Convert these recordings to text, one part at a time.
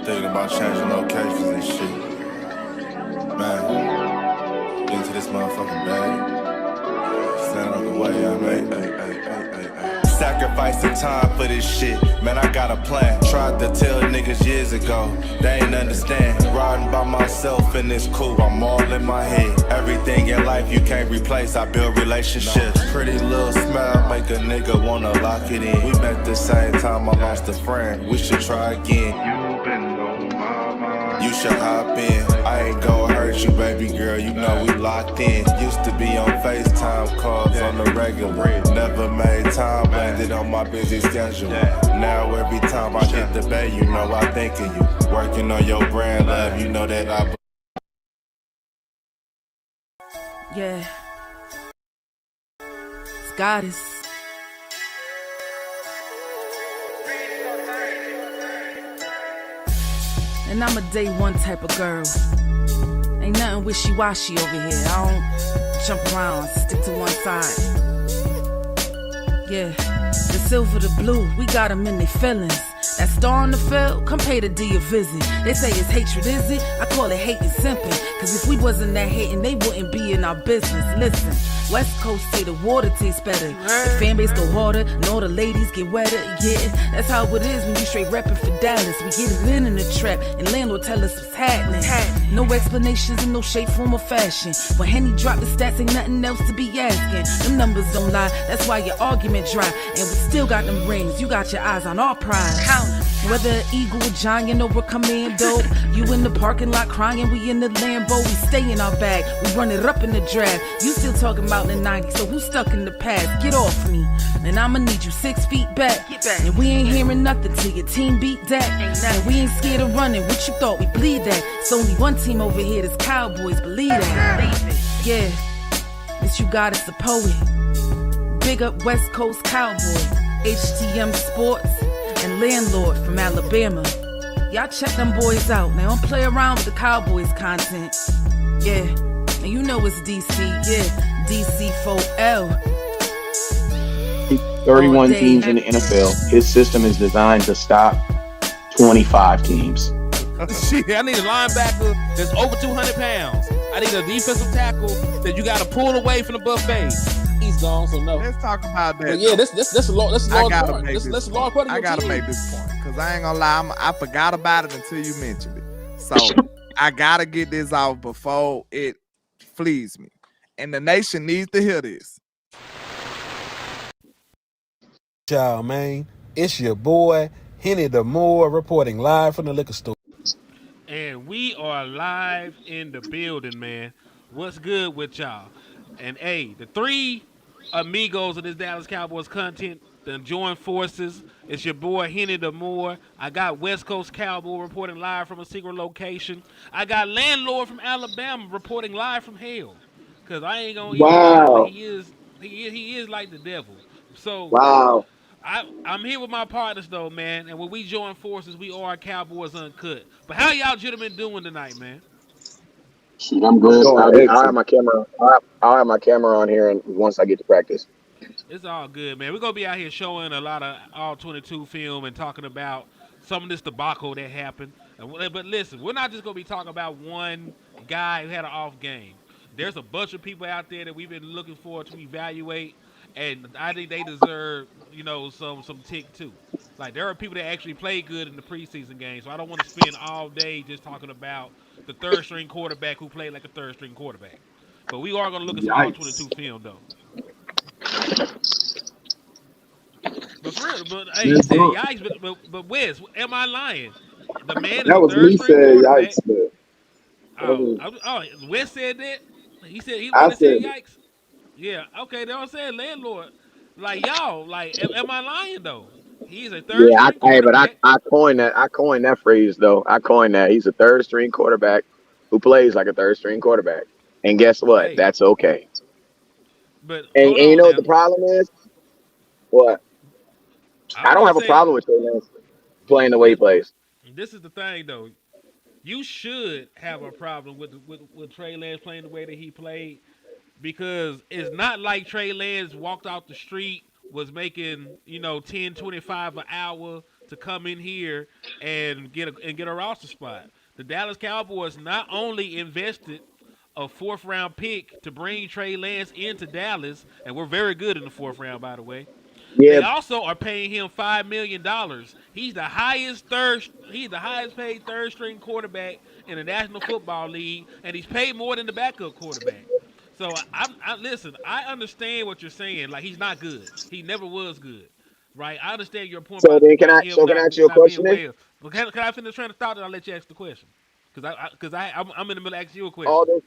Thinking about changing locations and shit. Man, get into this motherfucking bag. Stand up the way, I mean. Sacrificing time for this shit. Man, I got a plan. Tried to tell niggas years ago. They ain't understand. Riding by myself and it's cool. I'm all in my head. Everything in life you can't replace. I build relationships. Pretty little smile make a nigga wanna lock it in. We met the same time I lost a friend. We should try again. You been on my mind. You should hop in. I ain't gonna hurt you, baby girl. You know we locked in. Used to be on FaceTime calls on the regular. Never made time, landed on my busy schedule. Now every time I hit the bay, you know I think of you. Working on your brand, love, you know that I. Yeah. It's goddess. And I'm a day one type of girl. Ain't nothing wishy-washy over here. I don't jump around, I stick to one side. Yeah, the silver, the blue, we got them in their feelings. That star on the field, come pay the D a visit. They say it's hatred, is it? I call it hate and simping. Cause if we wasn't that hating, they wouldn't be in our business. Listen, West Coast say the water tastes better. The fan base go harder, and all the ladies get wetter. Yeah, that's how it is when you straight reppin' for Dallas. We get it in the trap, and landlord tell us what's happening. No explanations in no shape, form, or fashion. When Henny drop the stats, ain't nothing else to be asking. Them numbers don't lie, that's why your argument dry. And we still got them rings, you got your eyes on our prize. Whether an eagle, a giant, or a commando, you in the parking lot crying, we in the Lambo. We stay in our bag, we run it up in the draft. You still talking about the 90s, so who's stuck in the past? Get off me, and I'ma need you 6 feet back. And we ain't hearing nothing till your team beat that. And we ain't scared of running, what you thought we bleed that? It's only one team over here, that's Cowboys, believe that. Yeah, this you got is the poet. Big up West Coast Cowboy, HTM Sports, and Landlord from Alabama. Y'all check them boys out. Now don't play around with the Cowboys content. Yeah, and you know it's DC. Yeah, DC 4L. 31 teams in the NFL. His system is designed to stop 25 teams. Shit, I need a linebacker that's over 200 pounds. I need a defensive tackle that you got to pull away from the buffet. He's gone, so no. Let's talk about that. But yeah, that's a large part. That's a large part of your I gotta team. make this point because I ain't gonna lie, I forgot about it until you mentioned it. So I gotta get this out before it flees me, and the nation needs to hear this. Y'all, man, it's your boy Henny the Moore reporting live from the liquor store. And we are live in the building, man. What's good with y'all? And hey, the 3 amigos of this Dallas Cowboys content done join forces. It's your boy Henny the Moore. I got West Coast Cowboy reporting live from a secret location. I got Landlord from Alabama reporting live from hell. Cause I ain't gonna Wow. he is like the devil. So Wow. I'm here with my partners though, man. And when we join forces, we are Cowboys Uncut. But how y'all gentlemen doing tonight, man? Shit, I'm good. I'll have my camera. I'll have my camera on here, and once I get to practice. It's all good, man. We're going to be out here showing a lot of all 22 film and talking about some of this debacle that happened. But listen, we're not just going to be talking about one guy who had an off game. There's a bunch of people out there that we've been looking for to evaluate, and I think they deserve, some tick too. Like, there are people that actually play good in the preseason game, so I don't want to spend all day just talking about the third-string quarterback who played like a third-string quarterback. But we are going to look at some all 22 film, though. But for real, hey, he said yikes, but Wes, am I lying? The man is a third-string quarterback. Oh, Wes said that? He said he said yikes? Yeah, okay, that's what I'm saying, Landlord. Like, y'all, am I lying, though? He's a third-string quarterback. But I coined that. I coined that phrase though. I coined that. He's a third string quarterback who plays like a third string quarterback. And guess what? Hey. That's okay. But And you know what the problem is? What? I don't have a problem with Trey Lance playing the way he plays. This is the thing, though. you should have a problem with Trey Lance playing the way that he played because it's not like Trey Lance walked off the street was making 10-25 an hour to come in here and get a roster spot. The Dallas Cowboys not only invested a fourth round pick to bring Trey Lance into Dallas, and we're very good in the fourth round, by the way. They Yeah, also are paying him $5 million. He's the highest paid third string quarterback in the National Football League, and he's paid more than the backup quarterback. So I listen. I understand what you're saying. Like he's not good. He never was good, right? I understand your point so then about him can I not ask you a not being question then? well. But can I finish trying to thought and I'll let you ask the question? I'm in the middle of asking you a All question. this,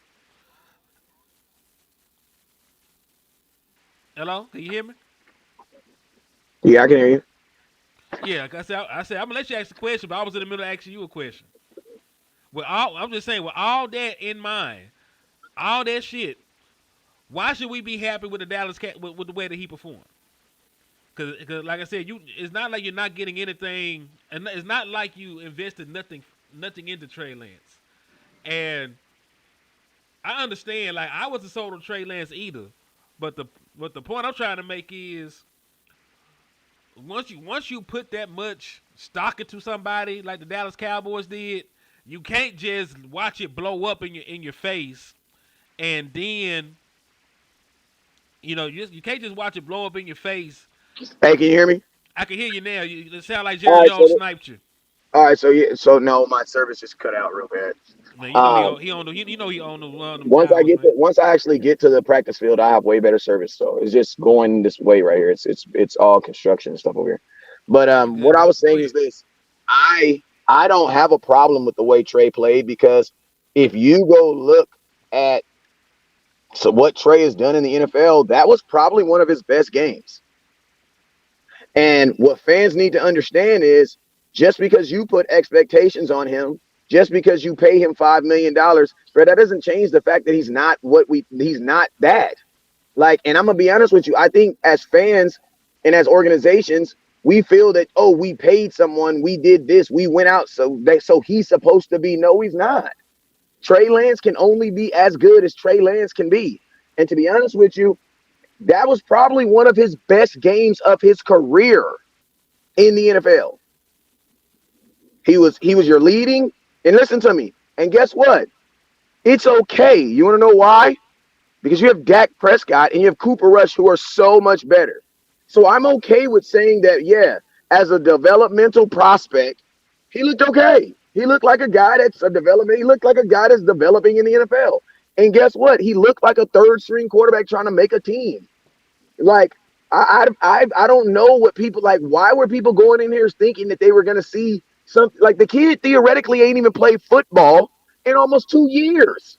Hello, can you hear me? yeah, I can hear you. Yeah, I said I'm gonna let you ask the question, but I was in the middle of asking you a question. I'm just saying, with all that in mind, all that shit, why should we be happy with the Dallas Cat with the way that he performed? Because like I said, it's not like you're not getting anything, and it's not like you invested nothing into Trey Lance. And I understand, like I wasn't sold on Trey Lance either, but the point I'm trying to make is once you put that much stock into somebody like the Dallas Cowboys did, you can't just watch it blow up in your face, and then you can't just watch it blow up in your face. Hey, can you hear me? I can hear you now. It sound like All Jerry right, Jones sniped you. all right, so yeah, so no, my service just cut out real bad. Man, Um, he owned them towers, man. once I actually get to the practice field, I have way better service. So it's just going this way right here. It's all construction and stuff over here. But You what good, I bro? was Go saying ahead. is this: I don't have a problem with the way Trey played because if you go look at what Trey has done in the NFL, that was probably one of his best games. And what fans need to understand is just because you put expectations on him, just because you pay him $5 million, bro, that doesn't change the fact that he's not that. Like, and I'm gonna be honest with you, I think as fans and as organizations, we feel that, oh, we paid someone, we did this, we went out, so he's supposed to be. No, he's not. Trey Lance can only be as good as Trey Lance can be. And to be honest with you, that was probably one of his best games of his career in the NFL. He was your leading, and listen to me. And guess what? It's okay. You want to know why? Because you have Dak Prescott and you have Cooper Rush who are so much better. So I'm okay with saying that, yeah, as a developmental prospect, he looked okay. He looked like a guy that's a development. He looked like a guy that's developing in the NFL. And guess what? He looked like a third string quarterback trying to make a team. Like I don't know what people like. Why were people going in here thinking that they were going to see something like the kid theoretically ain't even played football in almost 2 years?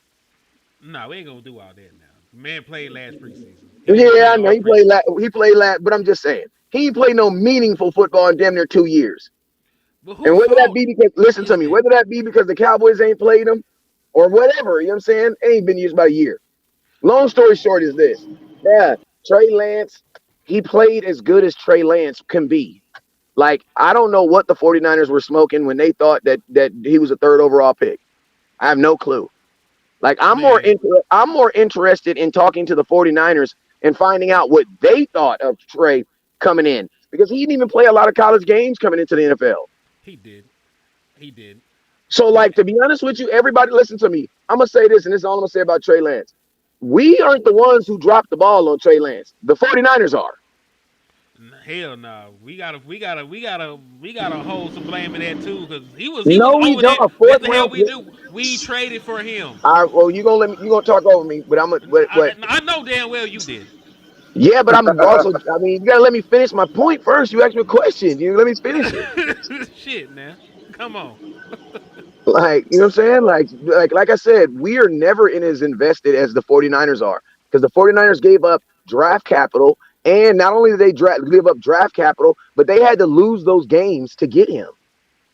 No, we ain't gonna do all that now. Man played last preseason. He didn't even Yeah, play I know all preseason. he played but I'm just saying he ain't played no meaningful football in damn near 2 years. But And whose whether that fault be because listen to is me, that? whether that be because the Cowboys ain't played him or whatever, you know what I'm saying? It ain't been used about a year. Long story short is this. Yeah, Trey Lance, he played as good as Trey Lance can be. Like, I don't know what the 49ers were smoking when they thought that he was a third overall pick. I have no clue. Like, Man, I'm more interested in talking to the 49ers and finding out what they thought of Trey coming in because he didn't even play a lot of college games coming into the NFL. he did. He did. So, Man, like, to be honest with you, everybody listen to me. I'm going to say this, and this is all I'm going to say about Trey Lance. We aren't the ones who dropped the ball on Trey Lance. The 49ers are. hell no. We gotta hold some blame in that too, because he was No, we over don't. there. A That's fourth the hell round we pick. do. We traded for him. All right, well, you gonna talk over me, but I'm a, I know damn well you did. yeah, but I'm also. I mean, you gotta let me finish my point first. You asked me a question. You let me finish it. Shit, now. Come on. Like, you know what I'm saying? Like I said, we are never in as invested as the 49ers are because the 49ers gave up draft capital. And not only did they give up draft capital, but they had to lose those games to get him.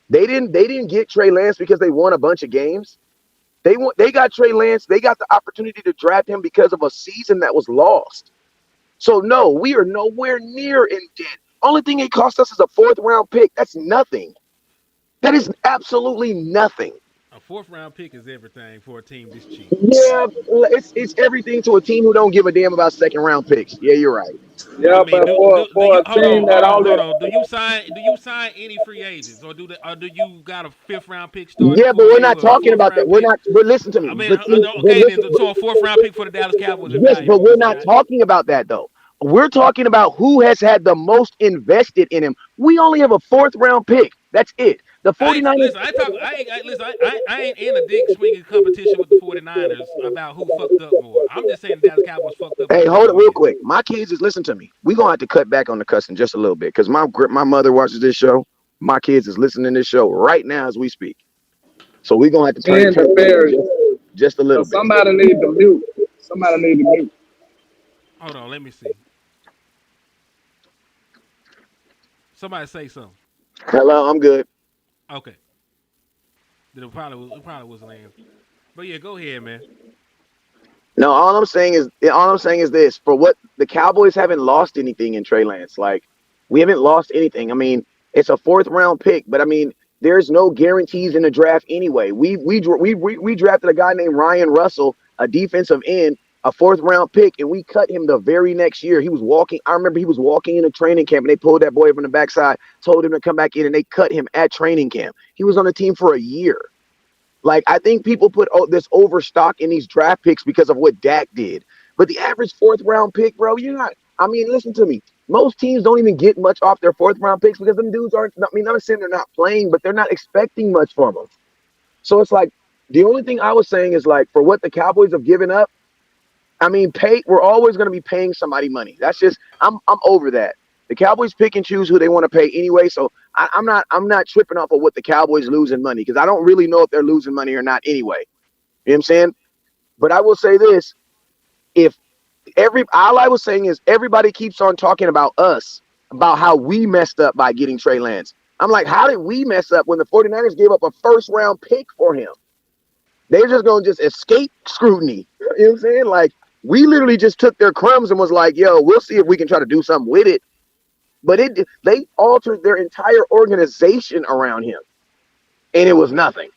They didn't get Trey Lance because they won a bunch of games. They got Trey Lance. They got the opportunity to draft him because of a season that was lost. So no, we are nowhere near in debt. Only thing it cost us is a fourth round pick. That's nothing. That is absolutely nothing. A fourth round pick is everything for a team this cheap. Yeah, it's everything to a team who don't give a damn about second round picks. Yeah, you're right. I Yeah, mean, but do for you a team that hold only on? Do you sign any free agents, or do you got a fifth round pick starting Yeah, but for we're you, not or a talking fourth about that. round We're pick? not. But listen to me. I mean, But see, but okay, then listen. so a fourth round pick for the Dallas Cowboys is Yes, but valuable, we're is it not not? talking about that though. We're talking about who has had the most invested in him. We only have a fourth round pick. That's it. The I ain't 49ers. listen. I ain't talk. Listen. I ain't in a dick swinging competition with the 49ers about who fucked up more. I'm just saying the Dallas Cowboys fucked up and Hey, they hold didn't it real win. quick. My kids is listen to me. We're gonna have to cut back on the cussing just a little bit because my mother watches this show. My kids is listening to this show right now as we speak. So we're gonna have to turn in it the down fair. just a So little bit. somebody need to mute. Somebody need to mute. Hold on. Let me see. Somebody say something. Hello, I'm good. Okay. Then it probably was Lance. But yeah, go ahead, man. No, all I'm saying is this: for what the Cowboys haven't lost anything in Trey Lance. Like we haven't lost anything. I mean, it's a fourth round pick, but I mean, there's no guarantees in the draft anyway. We drafted a guy named Ryan Russell, a defensive end, a fourth round pick, and we cut him the very next year. He was walking. I remember he was walking in a training camp, and they pulled that boy from the backside, told him to come back in, and they cut him at training camp. He was on the team for a year. Like I think people put this overstock in these draft picks because of what Dak did. But the average fourth round pick, bro, you're not. I mean, listen to me. Most teams don't even get much off their fourth round picks because them dudes aren't. I mean, I'm not saying they're not playing, but they're not expecting much from them. So it's like the only thing I was saying is like for what the Cowboys have given up. I mean, pay. We're always going to be paying somebody money. That's just. I'm over that. The Cowboys pick and choose who they want to pay anyway. So I'm not tripping off of what the Cowboys losing money because I don't really know if they're losing money or not anyway. You know what I'm saying? But I will say this: if all I was saying is everybody keeps on talking about us, about how we messed up by getting Trey Lance. I'm like, how did we mess up when the 49ers gave up a first round pick for him? They're just gonna just escape scrutiny. You know what I'm saying? Like we literally just took their crumbs and was like, yo, we'll see if we can try to do something with it. But they altered their entire organization around him, and it was nothing.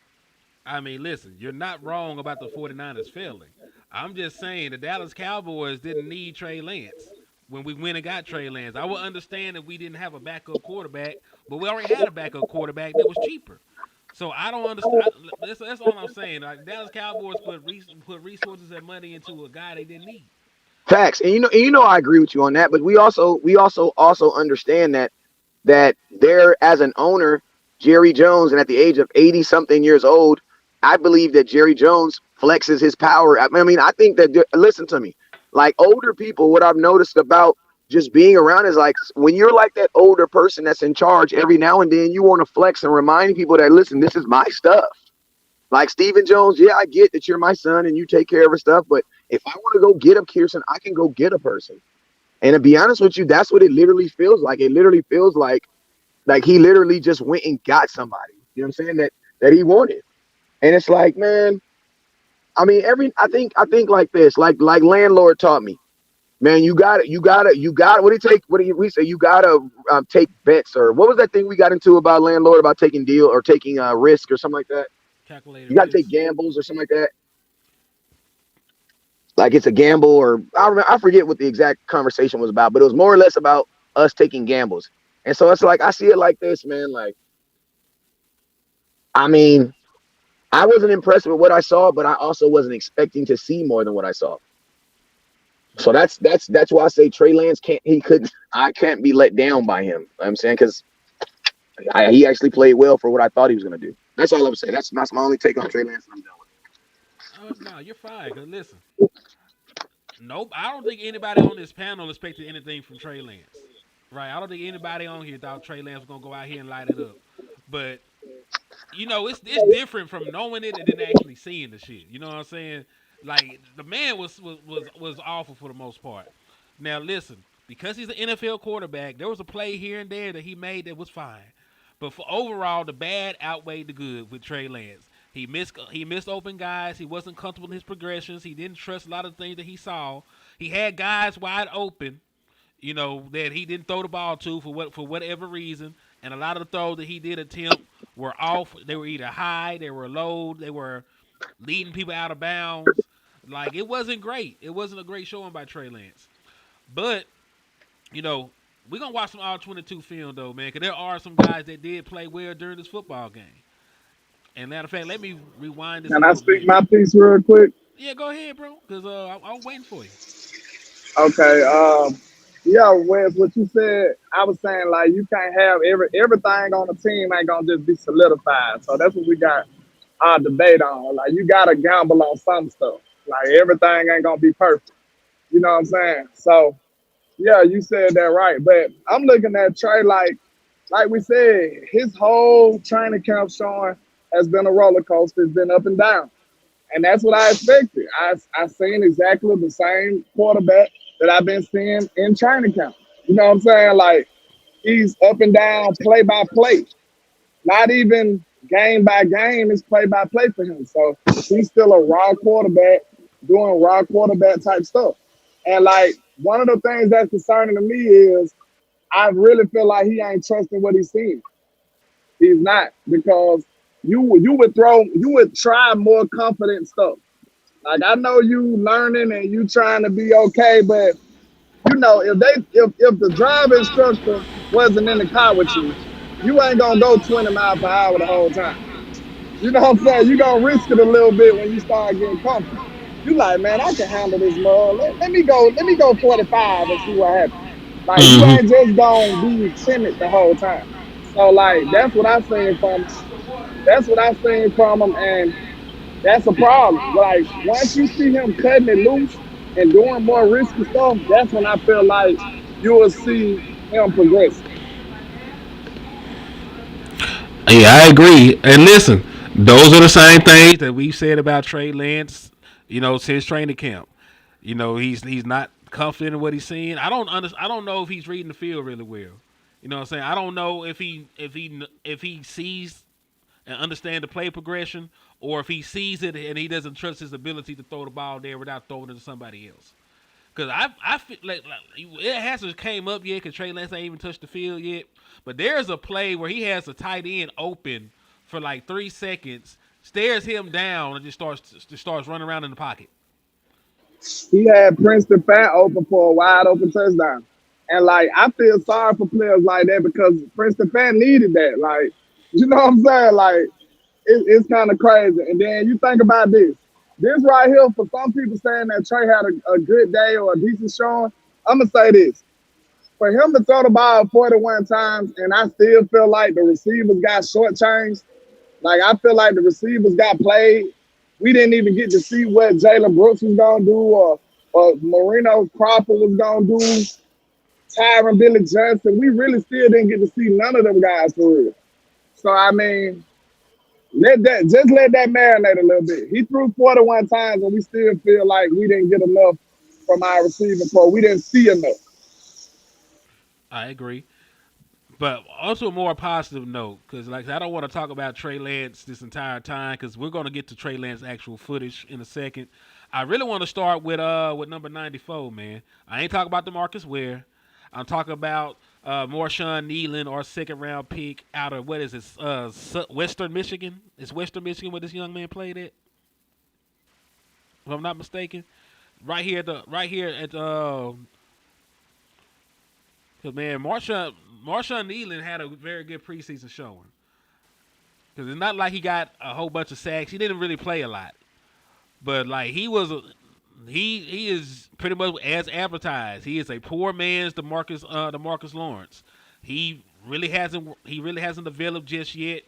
I mean, listen, you're not wrong about the 49ers failing. I'm just saying the Dallas Cowboys didn't need Trey Lance when we went and got Trey Lance. I would understand if we didn't have a backup quarterback, but we already had a backup quarterback that was cheaper. So I don't understand. That's all I'm saying. Like Dallas Cowboys put resources and money into a guy they didn't need. Facts, and you know I agree with you on that. But we also understand that there as an owner, Jerry Jones, and at the age of 80 something years old, I believe that Jerry Jones flexes his power. I mean, I think that listen to me, like older people, what I've noticed about just being around is like when you're like that older person that's in charge, every now and then you want to flex and remind people that listen, this is my stuff. Like Stephen Jones, yeah, I get that you're my son and you take care of his stuff, but if I want to go get a Kirsten, I can go get a person. And to be honest with you, that's what it literally feels like. It literally feels like he literally just went and got somebody. You know what I'm saying? That he wanted. And it's like, man, I mean, I think like this, like landlord taught me, man, you gotta. What do you take? What do we say? You gotta take bets or what was that thing we got into about landlord about taking deal or taking risk or something like that? Calculated You gotta take risk. gambles or something like that. Like it's a gamble or I forget what the exact conversation was about, but it was more or less about us taking gambles. And so it's like I see it like this, man. Like I mean, I wasn't impressed with what I saw, but I also wasn't expecting to see more than what I saw. So that's why I say Trey Lance can't he couldn't I can't be let down by him. You know what I'm saying because he actually played well for what I thought he was gonna do. That's all I'm saying. That's my only take on Trey Lance, and I'm done with Oh no, you're fine. Cause listen, nope. I don't think anybody on this panel expected anything from Trey Lance. Right? I don't think anybody on here thought Trey Lance was gonna go out here and light it up. But it's different from knowing it and then actually seeing the shit. You know what I'm saying? Like the man was awful for the most part. Now listen, because he's an NFL quarterback, there was a play here and there that he made that was fine. But for overall, the bad outweighed the good with Trey Lance. He missed open guys. He wasn't comfortable in his progressions. He didn't trust a lot of things that he saw. He had guys wide open, that he didn't throw the ball to for whatever reason, and a lot of the throws that he did attempt were off. They were either high, they were low, they were leading people out of bounds. Like it wasn't great. It wasn't a great showing by Trey Lance. But you know, we're gonna watch some all 22 film though, man, because there are some guys that did play well during this football game. And matter of fact, let me rewind this a Can I little speak bit. my piece real quick? Yeah, go ahead, bro, because I'm waiting for you. Okay. Yeah, Wes, what you said, I was saying like you can't have everything on the team ain't gonna just be solidified. So that's what we got our debate on. Like you gotta gamble on some stuff. Like everything ain't gonna be perfect. You know what I'm saying? So yeah, you said that right. But I'm looking at Trey like we said, his whole training camp showing has been a roller coaster. It's been up and down. And that's what I expected. I seen exactly the same quarterback that I've been seeing in training camp. You know what I'm saying? Like he's up and down, play by play. Not even game by game, it's play by play for him. So he's still a raw quarterback doing raw quarterback type stuff. And like one of the things that's concerning to me is I really feel like he ain't trusting what he's seeing. He's not because you would try more confident stuff. Like I know you learning and you trying to be okay, but you know if the drive instructor wasn't in the car with you, you ain't gonna go 20 miles per hour the whole time. You know what I'm saying? You gonna risk it a little bit when you start getting comfortable. You like, man, I can handle this mud. Let me go 45 and see what happens. Like you Mm-hmm. ain't just gonna be timid the whole time. So like that's what I seen from him. That's what I seen from him, and that's a problem. Like once you see him cutting it loose and doing more risky stuff, that's when I feel like you will see him progressing. Yeah, I agree. And listen, those are the same things. That we've said about Trey Lance, since training camp. He's not confident in what he's seeing. I don't know if he's reading the field really well. You know what I'm saying? I don't know if he sees and understand the play progression, or if he sees it and he doesn't trust his ability to throw the ball there without throwing it to somebody else. Because I feel like it hasn't came up yet because Trey Lance ain't even touched the field yet. But there's a play where he has a tight end open for like 3 seconds, stares him down, and just starts running around in the pocket. He had Princeton Fat open for a wide open touchdown. And like I feel sorry for players like that because Princeton Fat needed that. Like, you know what I'm saying? Like it's kind of crazy. And then you think about this. This right here, for some people saying that Trey had a good day or a decent showing, I'm gonna say this. For him to throw the ball 41 times, and I still feel like the receivers got shortchanged. Like I feel like the receivers got played. We didn't even get to see what Jalen Brooks was gonna do or Marino Crawford was gonna do. Tyron Billy Johnson. We really still didn't get to see none of them guys for real. So I mean, let that marinate a little bit. He threw 41 times, and we still feel like we didn't get enough from our receiving core. We didn't see enough. I agree. But also a more positive note, because like I don't want to talk about Trey Lance this entire time, because we're going to get to Trey Lance actual footage in a second. I really want to start with number 94, man. I ain't talking about DeMarcus Ware. I'm talking about Marshawn Nealon, our second round pick out of what is it, Western Michigan? It's Western Michigan where this young man played at, if I'm not mistaken. Because man, Marshawn Nealon had a very good preseason showing. Because it's not like he got a whole bunch of sacks. He didn't really play a lot, but like he is pretty much as advertised. He is a poor man's DeMarcus Lawrence. He really hasn't developed just yet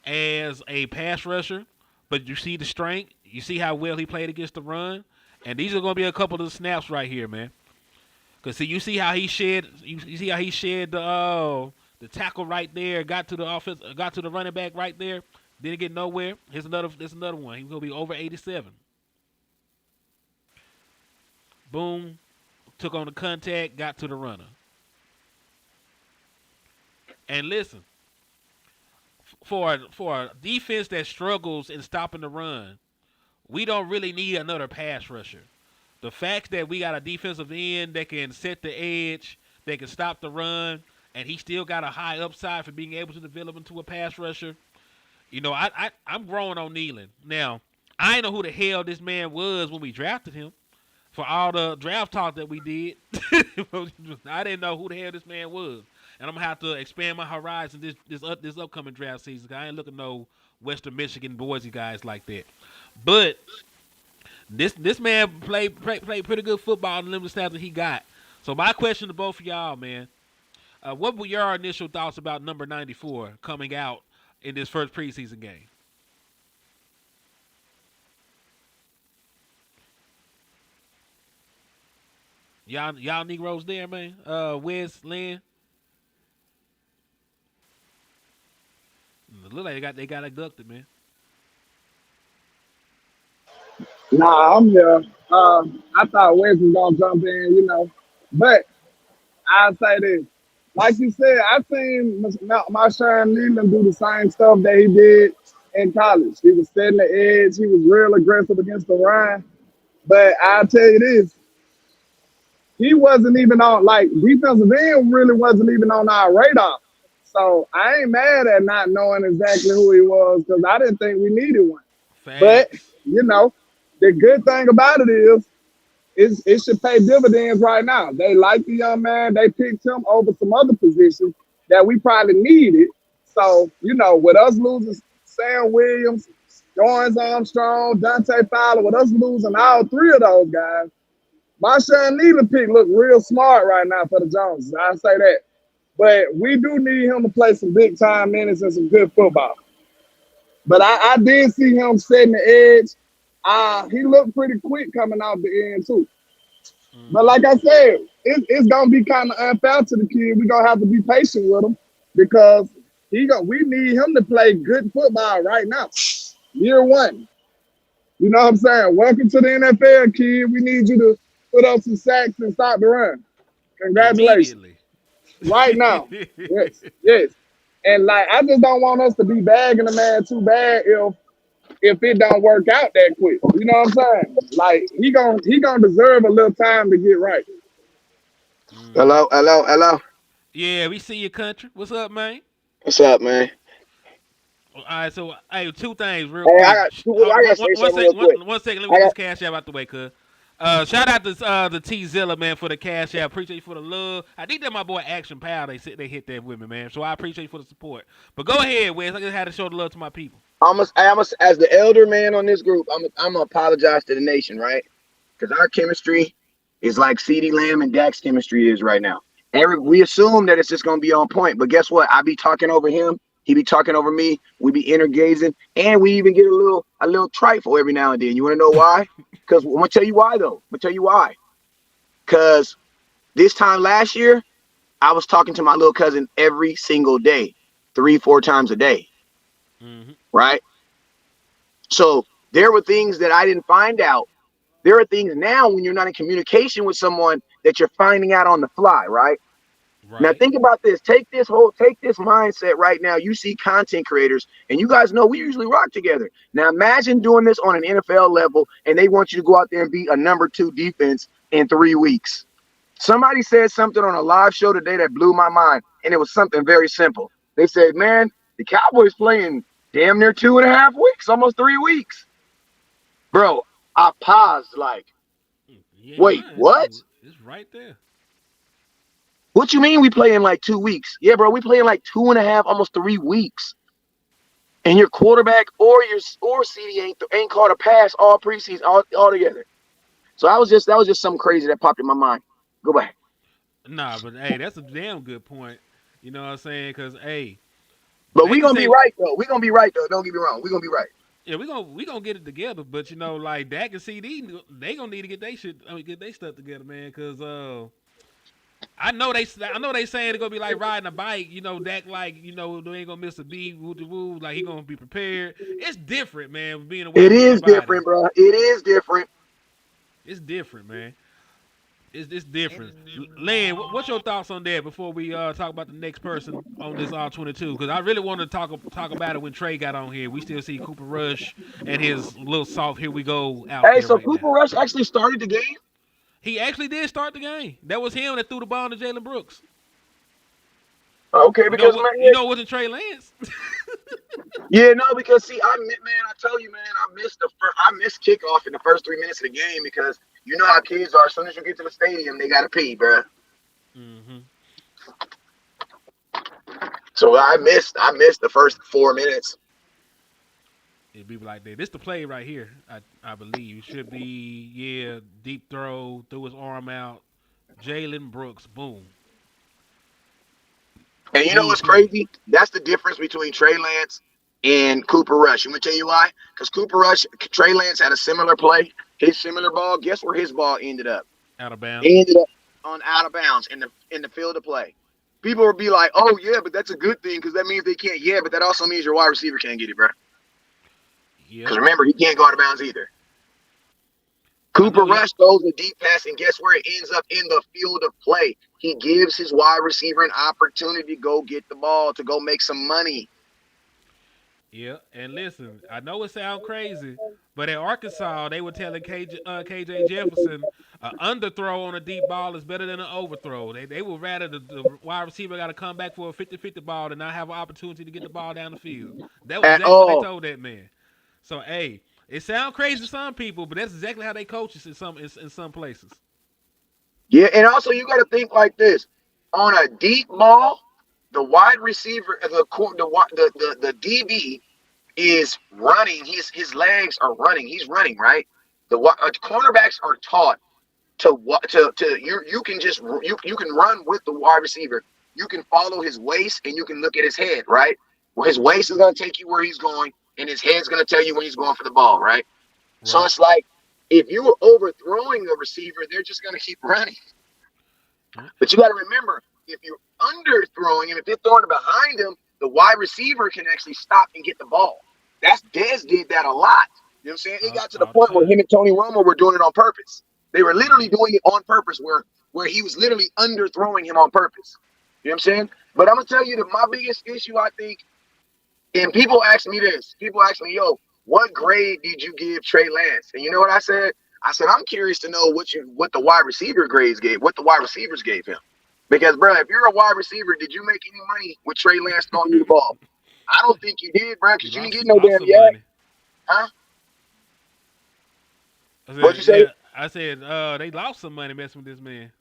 as a pass rusher, but you see the strength. You see how well he played against the run, and these are going to be a couple of the snaps right here, man. Cause see, you see how he shed the tackle right there, got to the running back right there, didn't get nowhere. Here's another one. He's gonna be over 87. Boom, took on the contact, got to the runner. And listen, for a defense that struggles in stopping the run, we don't really need another pass rusher. The fact that we got a defensive end that can set the edge, that can stop the run, and he still got a high upside for being able to develop into a pass rusher, You know, I'm growing on Nealon. Now, I didn't know who the hell this man was when we drafted him. For all the draft talk that we did, I didn't know who the hell this man was, and I'm gonna have to expand my horizon this upcoming draft season. 'Cause I ain't looking no Western Michigan Boise guys like that. But this man played pretty good football in the limited snaps that he got. So my question to both of y'all, man, what were your initial thoughts about number 94 coming out in this first preseason game? Y'all Negroes there, man. Wes, Lynn. Look like they got abducted, man. Nah, I'm here. I thought Wes was gonna jump in, but I'll say this. Like you said, I seen Marshawn Leland do the same stuff that he did in college. He was setting the edge. He was real aggressive against the run. But I'll tell you this, he wasn't even on, like, defensive end really wasn't even on our radar. So I ain't mad at not knowing exactly who he was because I didn't think we needed one. But, Facts. the good thing about it is it should pay dividends right now. They like the young man. They picked him over some other positions that we probably needed. So, with us losing Sam Williams, Lawrence Armstrong, Dante Fowler, with us losing all three of those guys, Marshawn Nealon pick look real smart right now for the Joneses. I say that. But we do need him to play some big time minutes and some good football. But I did see him setting the edge. He looked pretty quick coming out the end too. But like I said, it's gonna be kind of unfair to the kid. We're gonna have to be patient with him because we need him to play good football right now. Year one. You know what I'm saying? Welcome to the NFL, kid. We need you to put up some sacks and stop the run. Congratulations. Immediately. Right now. Yes, yes. And like I just don't want us to be bagging the man too bad if it don't work out that quick. You know what I'm saying? Like he gonna deserve a little time to get right. Hello, hello, hello. Yeah, we see your country. What's up, man? What's up, man? All right, so hey, two things real Hey, quick. I gotta say something real quick. One second, let me I get got, this cash app out the way, cuz. Shout out to the T Zilla, man, for the cash app. Appreciate you for the love. I think that my boy Action Pal, they hit that with me, man. So I appreciate you for the support. But go ahead, Wes. I just had to show the love to my people. as the elder man on this group, I'm gonna apologize to the nation, right? Because our chemistry is like CeeDee Lamb and Dak's chemistry is right now. We assume that it's just gonna be on point, but guess what? I be talking over him, he be talking over me. We be intergazing, and we even get a little trifle every now and then. You want to know why? Because I'm gonna tell you why, though. I'm gonna tell you why. Because this time last year, I was talking to my little cousin every single day, 3-4 times a day, right? So there were things that I didn't find out. There are things now when you're not in communication with someone that you're finding out on the fly, right? Now think about this. Take this mindset right now. You see content creators, and you guys know we usually rock together. Now imagine doing this on an NFL level, and they want you to go out there and beat a number 2 defense in 3 weeks. Somebody said something on a live show today that blew my mind, and it was something very simple. They said, man, the Cowboys playing damn near 2.5 weeks, almost 3 weeks. Bro, I paused like, wait, what? It's right there. What you mean we play in like 2 weeks? Yeah, bro, we play in like 2.5, almost 3 weeks. And your quarterback or CD ain't caught a pass all preseason all together. So that was just something crazy that popped in my mind. Go back. Nah, but hey, that's a damn good point. You know what I'm saying? Because hey, but we gonna be right though. We gonna be right though. Don't get me wrong. We gonna be right. Yeah, we gonna get it together. But like Dak and CD, they gonna need to get their stuff together, man. Because I know they saying they're gonna be like riding a bike. Dak they ain't gonna miss a beat. Woo, like he gonna be prepared. It's different, man. Being away. It is different, bro. It is different. It's different, man. It's different. Len, what's your thoughts on that before we talk about the next person on this all-22? Because I really want to talk about it when Trey got on here. We still see Cooper Rush and his little soft here we go out there. Hey, so right Cooper now. Rush actually started the game? He actually did start the game. That was him that threw the ball to Jalen Brooks. Okay, because it wasn't Trey Lance. Yeah, no, because see, I tell you, man, I missed kickoff in the first 3 minutes of the game because you know how kids are. As soon as you get to the stadium, they gotta pee, bro. Mm-hmm. So I missed the first 4 minutes. It'd be like that. This the play right here. I believe it should be deep throw, threw his arm out. Jalen Brooks, boom, And you know smooth what's play. crazy? That's the difference between Trey Lance and Cooper Rush. I'm gonna tell you why. Because Cooper Rush, Trey Lance had a similar play, his similar ball. Guess where his ball ended up? Out of bounds. He ended up on out of bounds in the field of play. People will be like, "Oh yeah, but that's a good thing because that means they can't." Yeah, but that also means your wide receiver can't get it, bro. Yep. Because remember, he can't go out of bounds either. I Cooper know y'all. Rush throws a deep pass, and guess where it ends up in the field of play? He gives his wide receiver an opportunity to go get the ball, to go make some money. Yeah, and listen, I know it sounds crazy, but at Arkansas, they were telling KJ Jefferson an underthrow on a deep ball is better than an overthrow. They would rather the wide receiver got to come back for a 50-50 ball than not have an opportunity to get the ball down the field. That was At exactly what they all. told that man. So, hey, it sounds crazy to some people, but that's exactly how they coach us in some places. Yeah, and also you got to think like this: on a deep ball, the wide receiver, the DB is running. His legs are running. He's running, right? Cornerbacks are taught to you can just you can run with the wide receiver. You can follow his waist and you can look at his head, right? Well, his waist is gonna take you where he's going, and his head's gonna tell you when he's going for the ball, right? So Right. it's like if you were overthrowing the receiver, they're just gonna keep running. Mm. But you got to remember, if you're underthrowing him, if they're throwing it behind him, the wide receiver can actually stop and get the ball. That's Dez did that a lot. You know what I'm saying? It got to the All the point where time. him and Tony Romo were doing it on purpose. They were literally Hmm. doing it on purpose, where he was literally underthrowing him on purpose. You know what I'm saying? But I'm gonna tell you that my biggest issue, I think, and people ask me this. People ask me, "Yo, what grade did you give Trey Lance?" And you know what I said? I said I'm curious to know what the wide receiver grades gave, what the wide receivers gave him. Because, bro, if you're a wide receiver, did you make any money with Trey Lance throwing you the ball? I don't think you did, bro, You because you didn't get no lost damn some yak, money. huh? I What'd you said, say? yeah. I said, they lost some money messing with this man.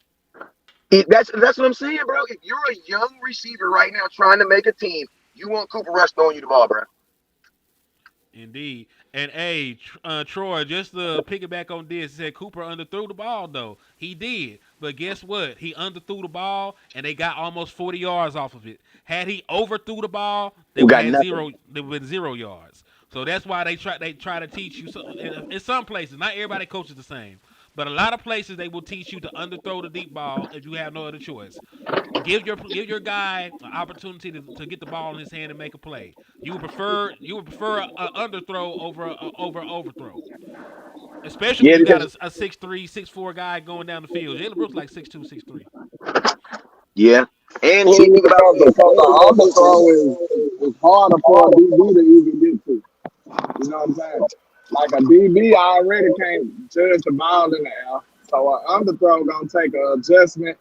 That's what I'm saying, bro. If you're a young receiver right now trying to make a team, you want Cooper Rush throwing you the ball, bro. Indeed. And hey, Troy, just to piggyback on this, he said Cooper underthrew the ball though. He did, but guess what? He underthrew the ball, and they got almost 40 yards off of it. Had he overthrew the ball, they You would have got had nothing. zero. They would have been 0 yards. So that's why they try to teach you. So in some places, not everybody coaches the same, but a lot of places they will teach you to underthrow the deep ball if you have no other choice. Give your guy an opportunity to get the ball in his hand and make a play. You would prefer a underthrow over an overthrow, especially when Yeah, you got because a 6'3", 6'4" guy going down the field. Jalen Brooks like 6'2", 6'3". yeah, and See, he think about because this. the underthrow is harder for a DB to even get to. You know what I'm saying? Like a DB already can't judge the ball in the air. So an underthrow gonna take an adjustment.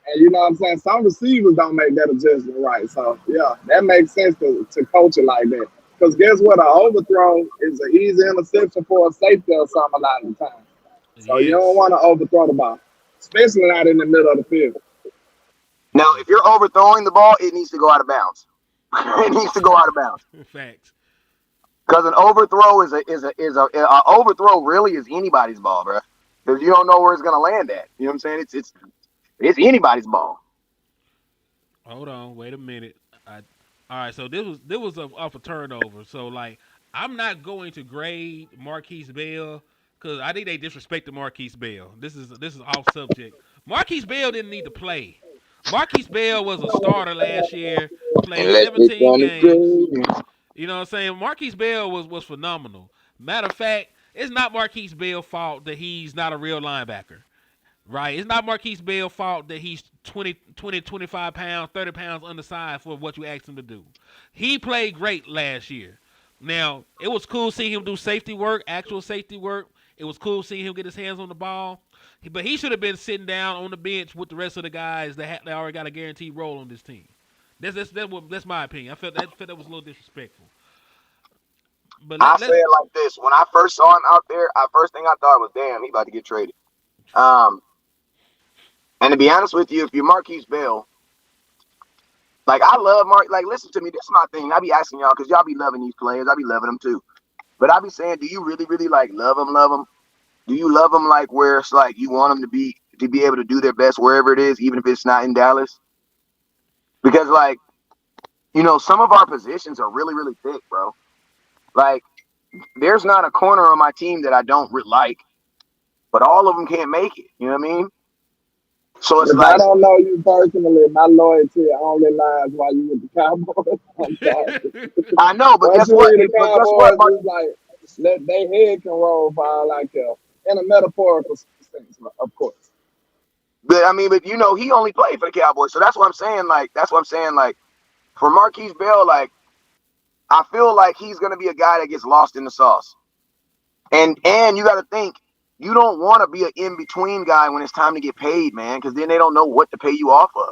And you know what I'm saying? Some receivers don't make that adjustment right. So yeah, that makes sense to coach it like that. Because guess what? An overthrow is an easy interception for a safety or something a lot of the time. So you don't Yes, want to overthrow the ball, especially not in the middle of the field. Now, if yes. you're overthrowing the ball, it needs to go out of bounds. It needs to go out of bounds. Facts. Because an overthrow is a overthrow really is anybody's ball, bro. Because you don't know where it's gonna land at. You know what I'm saying? It's anybody's ball. Hold on, wait a minute. All right, so this was off a turnover. So like, I'm not going to grade Marquise Bell because I think they disrespected Marquise Bell. This is off subject. Marquise Bell didn't need to play. Marquise Bell was a starter last year, And played let's get 17 down to games. crazy. You know what I'm saying? Marquise Bell was phenomenal. Matter of fact, it's not Marquise Bell's fault that he's not a real linebacker. Right. It's not Marquise Bell's fault that he's 25 pounds, 30 pounds undersized for what you asked him to do. He played great last year. Now, it was cool seeing him do safety work, actual safety work. It was cool seeing him get his hands on the ball. But he should have been sitting down on the bench with the rest of the guys that already got a guaranteed role on this team. That's my opinion. I felt that was a little disrespectful. But I say let's it like this: when I first saw him out there, first thing I thought was, "Damn, he about to get traded." Um, and to be honest with you, if you're Marquise Bell, like I love Mark. Like, listen to me. This is my thing. I be asking y'all because y'all be loving these players. I be loving them too. But I be saying, do you really, really like love them? Love them? Do you love them like where it's like you want them to be able to do their best wherever it is, even if it's not in Dallas? Because like some of our positions are really, really thick, bro. Like, there's not a corner on my team that I don't like, but all of them can't make it. You know what I mean? So it's If I like, don't know you personally, my loyalty only lies while you with the Cowboys. I'm sorry. I know, but Once guess you what? leave the But guess what, Cowboys, Mark? it's like they head can roll for all I care. In a metaphorical sense, of course. But I mean, but he only played for the Cowboys, so that's what I'm saying. Like, for Marquise Bell, like, I feel like he's gonna be a guy that gets lost in the sauce. And you got to think, you don't want to be an in between guy when it's time to get paid, man, because then they don't know what to pay you off of.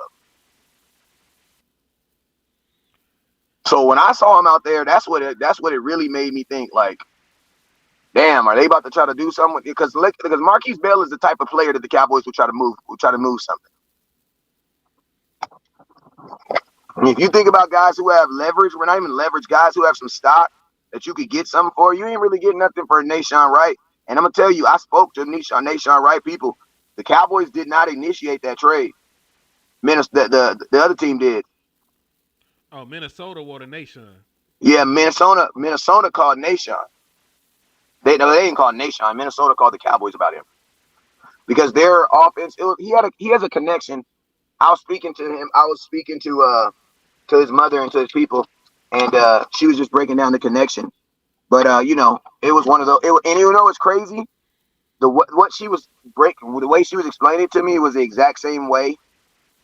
So when I saw him out there, that's what it really made me think. Like, damn, are they about to try to do something? Because Marquise Bell is the type of player that the Cowboys will try to move something. I mean, if you think about guys who have leverage, we're not even leverage, guys who have some stock that you could get something for, you ain't really getting nothing for Nahshon Wright. And I'm gonna tell you, I spoke to Nahshon Wright people. The Cowboys did not initiate that trade. The other team did. oh, Minnesota wore the nation. Yeah, Minnesota called Nahshon. They didn't call Nahshon. Minnesota called the Cowboys about him because their offense. He has a connection. I was speaking to him. I was speaking to his mother and to his people, and she was just breaking down the connection. But it was one of those. And it's crazy. What she was the way she was explaining it to me was the exact same way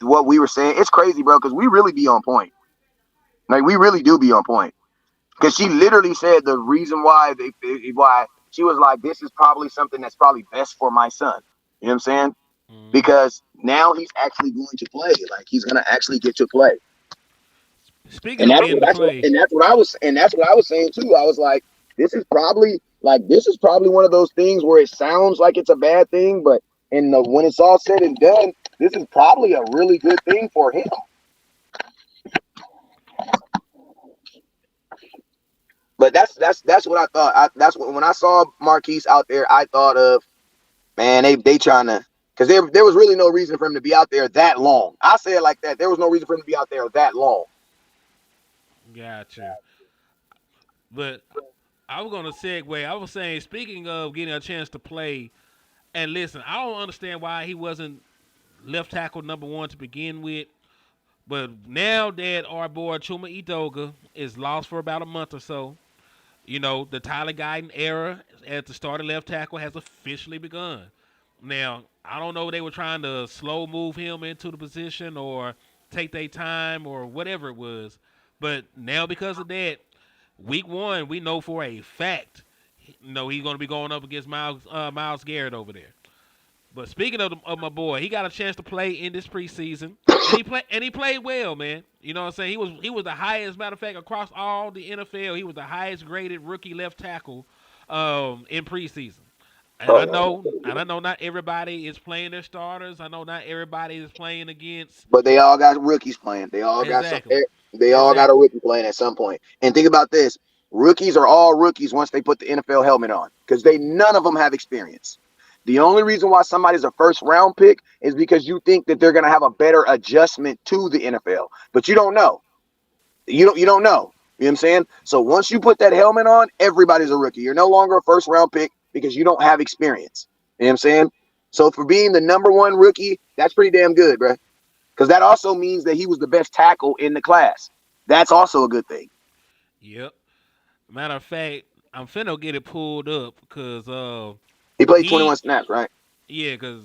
what we were saying. It's crazy, bro, because we really be on point. Like, we really do be on point. Because she literally said the reason why she was like, this is probably something that's probably best for my son. You know what I'm saying? Mm-hmm. Because now he's actually going to play. Like, he's gonna actually get to play. Speaking And of that's getting to play, that's what I was saying too. I was like, this is probably one of those things where it sounds like it's a bad thing, but when it's all said and done, this is probably a really good thing for him. But that's what I thought. When I saw Marquise out there, I thought of, man, they trying to, because there was really no reason for him to be out there that long. I say it like that. There was no reason for him to be out there that long. gotcha. But I was gonna segue. I was saying, speaking of getting a chance to play, and listen, I don't understand why he wasn't left tackle number one to begin with. But now that our boy Chuma Edoga is lost for about a month or so, the Tyler Guyton era at the starting left tackle has officially begun. Now, I don't know if they were trying to slow move him into the position or take their time or whatever it was. But now because of that, week one, we know for a fact, he's going to be going up against Myles Garrett over there. But speaking of my boy, he got a chance to play in this preseason, and he played well, man. You know what I'm saying? He was the highest, matter of fact, across all the NFL. He was the highest graded rookie left tackle in preseason. And I know not everybody is playing their starters. I know not everybody is playing against. But they all got rookies playing. They all got some. Exactly. They all got a Exactly. rookie playing at some point. And think about this: rookies are all rookies once they put the NFL helmet on, because none of them have experience. The only reason why somebody's a first round pick is because you think that they're going to have a better adjustment to the NFL, but you don't know. You don't know. You know what I'm saying? So once you put that helmet on, everybody's a rookie. You're no longer a first round pick because you don't have experience. You know what I'm saying? So for being the number one rookie, that's pretty damn good, bro. Because that also means that he was the best tackle in the class. That's also a good thing. Yep. Matter of fact, I'm finna get it pulled up because He played 21 he snaps, right? yeah, because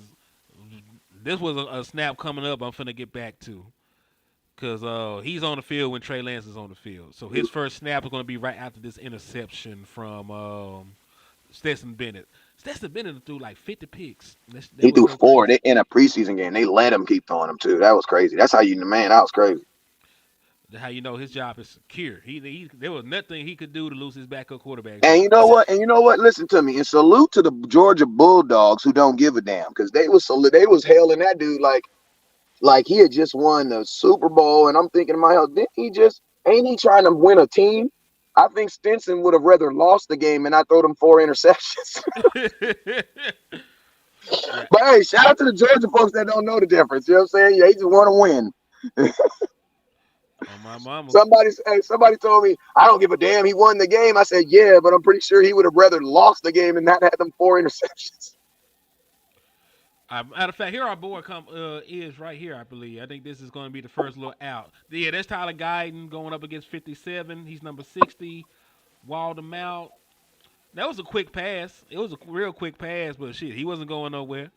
this was a snap coming up. I'm finna get back to because he's on the field when Trey Lance is on the field. So his first snap is gonna be right after this interception from Stetson Bennett. Stetson Bennett threw like 50 picks. That He was threw so four crazy. in a preseason game. They let him keep throwing them too. That was crazy. That's how that was crazy. how you know his job is secure. There was nothing he could do to lose his backup quarterback And job. you know what? And you know what? Listen to me. And salute to the Georgia Bulldogs who don't give a damn because they was hailing that dude like he had just won the Super Bowl. And I'm thinking in my head, didn't he just ain't he trying to win a team? I think Stinson would have rather lost the game and I throw them 4 interceptions. Yeah. But hey, shout out to the Georgia folks that don't know the difference. You know what I'm saying? Yeah, he just want to win. On my mama. Somebody told me I don't give a damn. He won the game. I said, yeah, but I'm pretty sure he would have rather lost the game and not had them 4 interceptions. Matter of fact, here our board is right here. I believe. I think this is going to be the first little out. Yeah, that's Tyler Guyton going up against 57. He's number 60. Walled him out. That was a quick pass. It was a real quick pass, but shit, he wasn't going nowhere.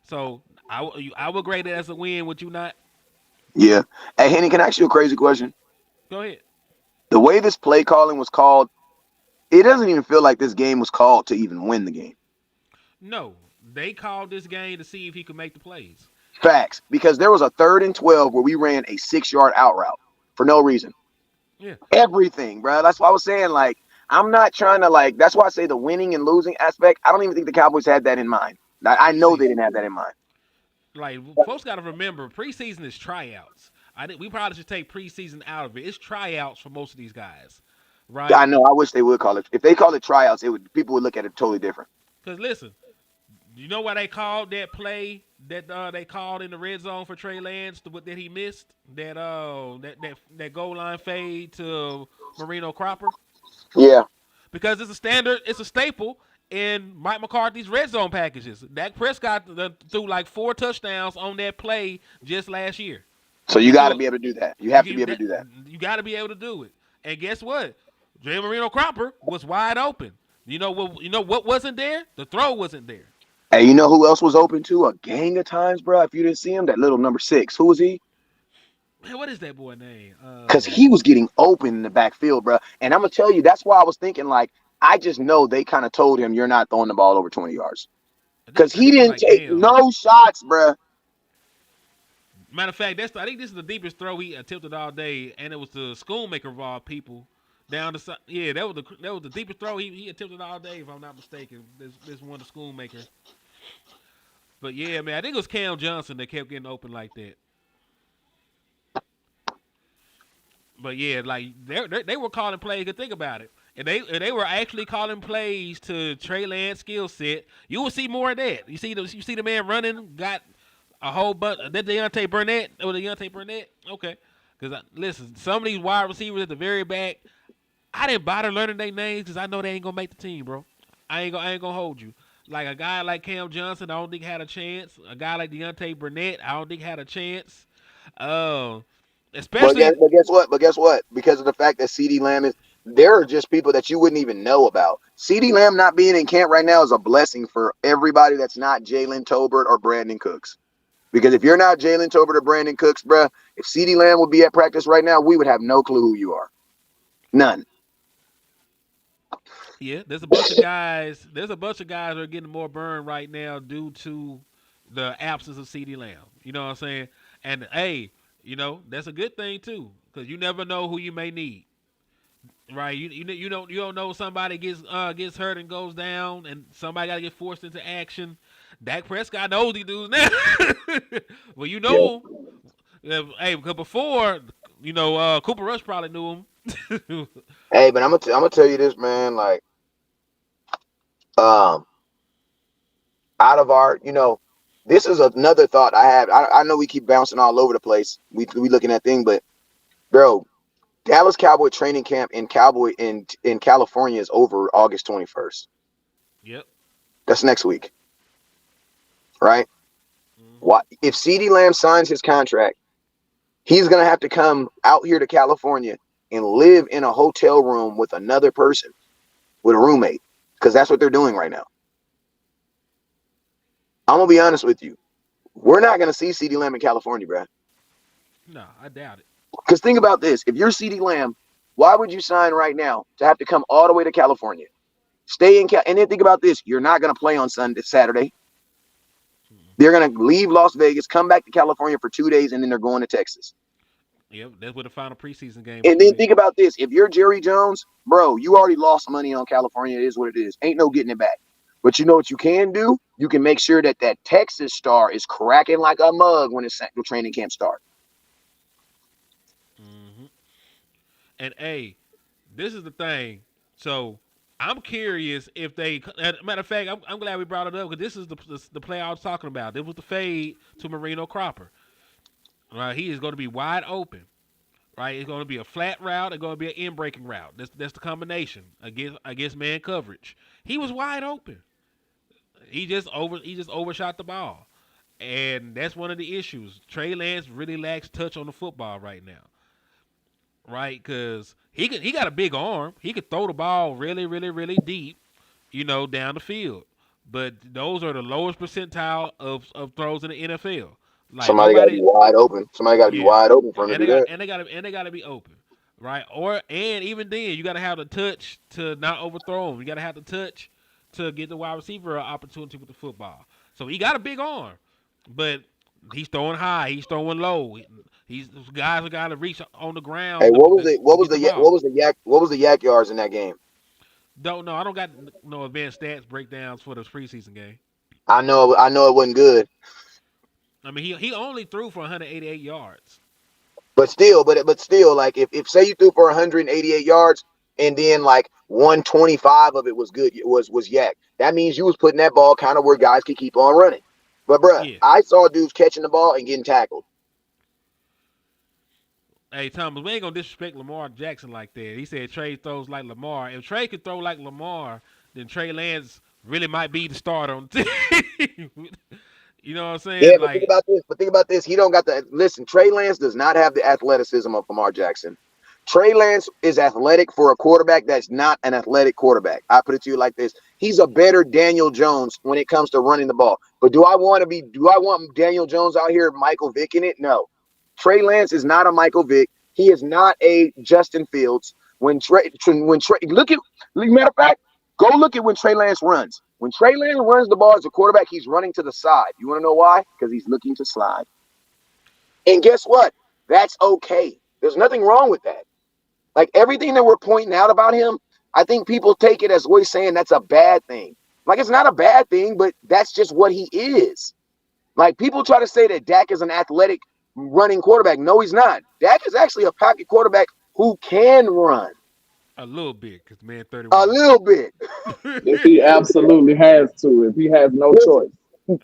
So I would grade it as a win. Would you not? Yeah. Hey, Henny, can I ask you a crazy question? Go ahead. The way this play calling was called, it doesn't even feel like this game was called to even win the game. No, they called this game to see if he could make the plays. Facts. Because there was a 3rd and 12 where we ran a 6-yard out route for no reason. Yeah. Everything, bro. That's why I was saying, like, I'm not trying to, that's why I say the winning and losing aspect. I don't even think the Cowboys had that in mind. I know they didn't have that in mind. Like, folks got to remember, preseason is tryouts. We probably should take preseason out of it. It's tryouts for most of these guys, right? I know. I wish they would call it. If they call it tryouts, people would look at it totally different. Because listen, you know why they called that play that they called in the red zone for Trey Lance that he missed? That goal line fade to Marino Cropper? Yeah. Because it's a staple in Mike McCarthy's red zone packages. Dak Prescott threw like 4 touchdowns on that play just last year. So you got to be able to do that. You have to be able to do that. You got to be able to do it. And guess what? Jay Marino Cropper was wide open. You know what wasn't there? The throw wasn't there. Hey, you know who else was open too? A gang of times, bro. If you didn't see him, that little number 6. Who was he? Man, what is that boy name? Because he was getting open in the backfield, bro. And I'm gonna tell you, that's why I was thinking, I just know they kind of told him you're not throwing the ball over 20 yards. Because he didn't take no shots, bro. Matter of fact, I think this is the deepest throw he attempted all day, and it was the Schoonmaker of all people down the side. Yeah, that was the deepest throw he attempted all day, if I'm not mistaken. This one the Schoonmaker. But yeah, man, I think it was Cam Johnson that kept getting open like that. But yeah, like they were calling plays. Think about it, and they were actually calling plays to Trey Lance skill set. You will see more of that. You see the man running, got a whole bunch. That Deontay Burnett. Okay, because listen, some of these wide receivers at the very back, I didn't bother learning their names because I know they ain't gonna make the team, bro. I ain't gonna hold you. Like a guy like Cam Johnson, I don't think had a chance. A guy like Deontay Burnett, I don't think had a chance. Especially, but guess what? Because of the fact that CeeDee Lamb there are just people that you wouldn't even know about. CeeDee Lamb not being in camp right now is a blessing for everybody that's not Jalen Tolbert or Brandon Cooks. Because if you're not Jalen Tolbert or Brandon Cooks, bruh, if CeeDee Lamb would be at practice right now, we would have no clue who you are. None. Yeah, there's a bunch of guys. There's a bunch of guys that are getting more burn right now due to the absence of CeeDee Lamb. You know what I'm saying? And hey, that's a good thing too, because you never know who you may need. Right? You don't know somebody gets hurt and goes down, and somebody got to get forced into action. Dak Prescott knows these dudes now. Well, hey, because before, Cooper Rush probably knew him. Hey, but I'm gonna tell you this, man. Out of our, this is another thought I have. I know we keep bouncing all over the place. We looking at things, but bro, Dallas Cowboy training camp in California is over August 21st. Yep. That's next week. Right? Mm-hmm. If CeeDee Lamb signs his contract, he's gonna have to come out here to California and live in a hotel room with another person, with a roommate, because that's what they're doing right now. I'm gonna be honest with you. We're not gonna see CeeDee Lamb in California, bro. No, I doubt it. Because think about this. If you're CeeDee Lamb, why would you sign right now to have to come all the way to California? Stay in and then think about this. You're not going to play on Saturday. They're going to leave Las Vegas, come back to California for 2 days, and then they're going to Texas. Yep, that's what the final preseason game was And then played. think about this: if you're Jerry Jones, bro, you already lost money on California. It is what it is. Ain't no getting it back. But you know what you can do? You can make sure that that Texas star is cracking like a mug when the training camp starts. Hmm. And hey, this is the thing. So I'm curious if they. Matter of fact, I'm glad we brought it up because this is the play I was talking about. It was the fade to Marino Cropper. Right, he is going to be wide open. Right, it's going to be a flat route. It's going to be an in breaking route. That's the combination against man coverage. He was wide open. He just overshot the ball, and that's one of the issues. Trey Lance really lacks touch on the football right now. Right, because he got a big arm. He could throw the ball really, really, really deep, down the field. But those are the lowest percentile of throws in the NFL. Like Somebody got to nobody, be wide open. Somebody got to be yeah, wide open for him to and do that. they got to be open, right? And even then, you got to have the touch to not overthrow him. You got to have the touch to get the wide receiver an opportunity with the football. So he got a big arm, but he's throwing high, he's throwing low. He's guys are got to reach on the Hey, ground to get the ball. what was the yak yards in that game? Don't know. I don't got no advanced stats breakdowns for this preseason game. I know it wasn't good, I mean, he only threw for 188 yards. but still, like if say you threw for 188 yards and then like 125 of it was good, was yak. That means you was putting that ball kind of where guys could keep on running. But bruh, Yeah. I saw dudes catching the ball and getting tackled. Hey, Thomas, we ain't gonna disrespect Lamar Jackson like that. He said Trey throws like Lamar. If Trey could throw like Lamar, then Trey Lance really might be the starter on the team. You know what I'm Yeah, saying? but think Like, about this. He don't got the listen. Trey Lance does not have the athleticism of Lamar Jackson. Trey Lance is athletic for a quarterback that's not an athletic quarterback. I put it to you like this: he's a better Daniel Jones when it comes to running the ball. But do I want Daniel Jones out here, Michael Vick in it? No. Trey Lance is not a Michael Vick. He is not a Justin Fields. Look at, matter of fact, go look at when Trey Lance runs. When Trey Lance runs the ball as a quarterback, he's running to the side. You want to know why? Because he's looking to slide. And guess what? That's okay. There's nothing wrong with that. Like everything that we're pointing out about him, I think people take it as we're saying that's a bad thing. Like it's not a bad thing, but that's just what he is. Like people try to say that Dak is an athletic running quarterback. No, he's not. Dak is actually a pocket quarterback who can run a little bit, because man, a 31. little bit. If he absolutely has to, if he has no choice.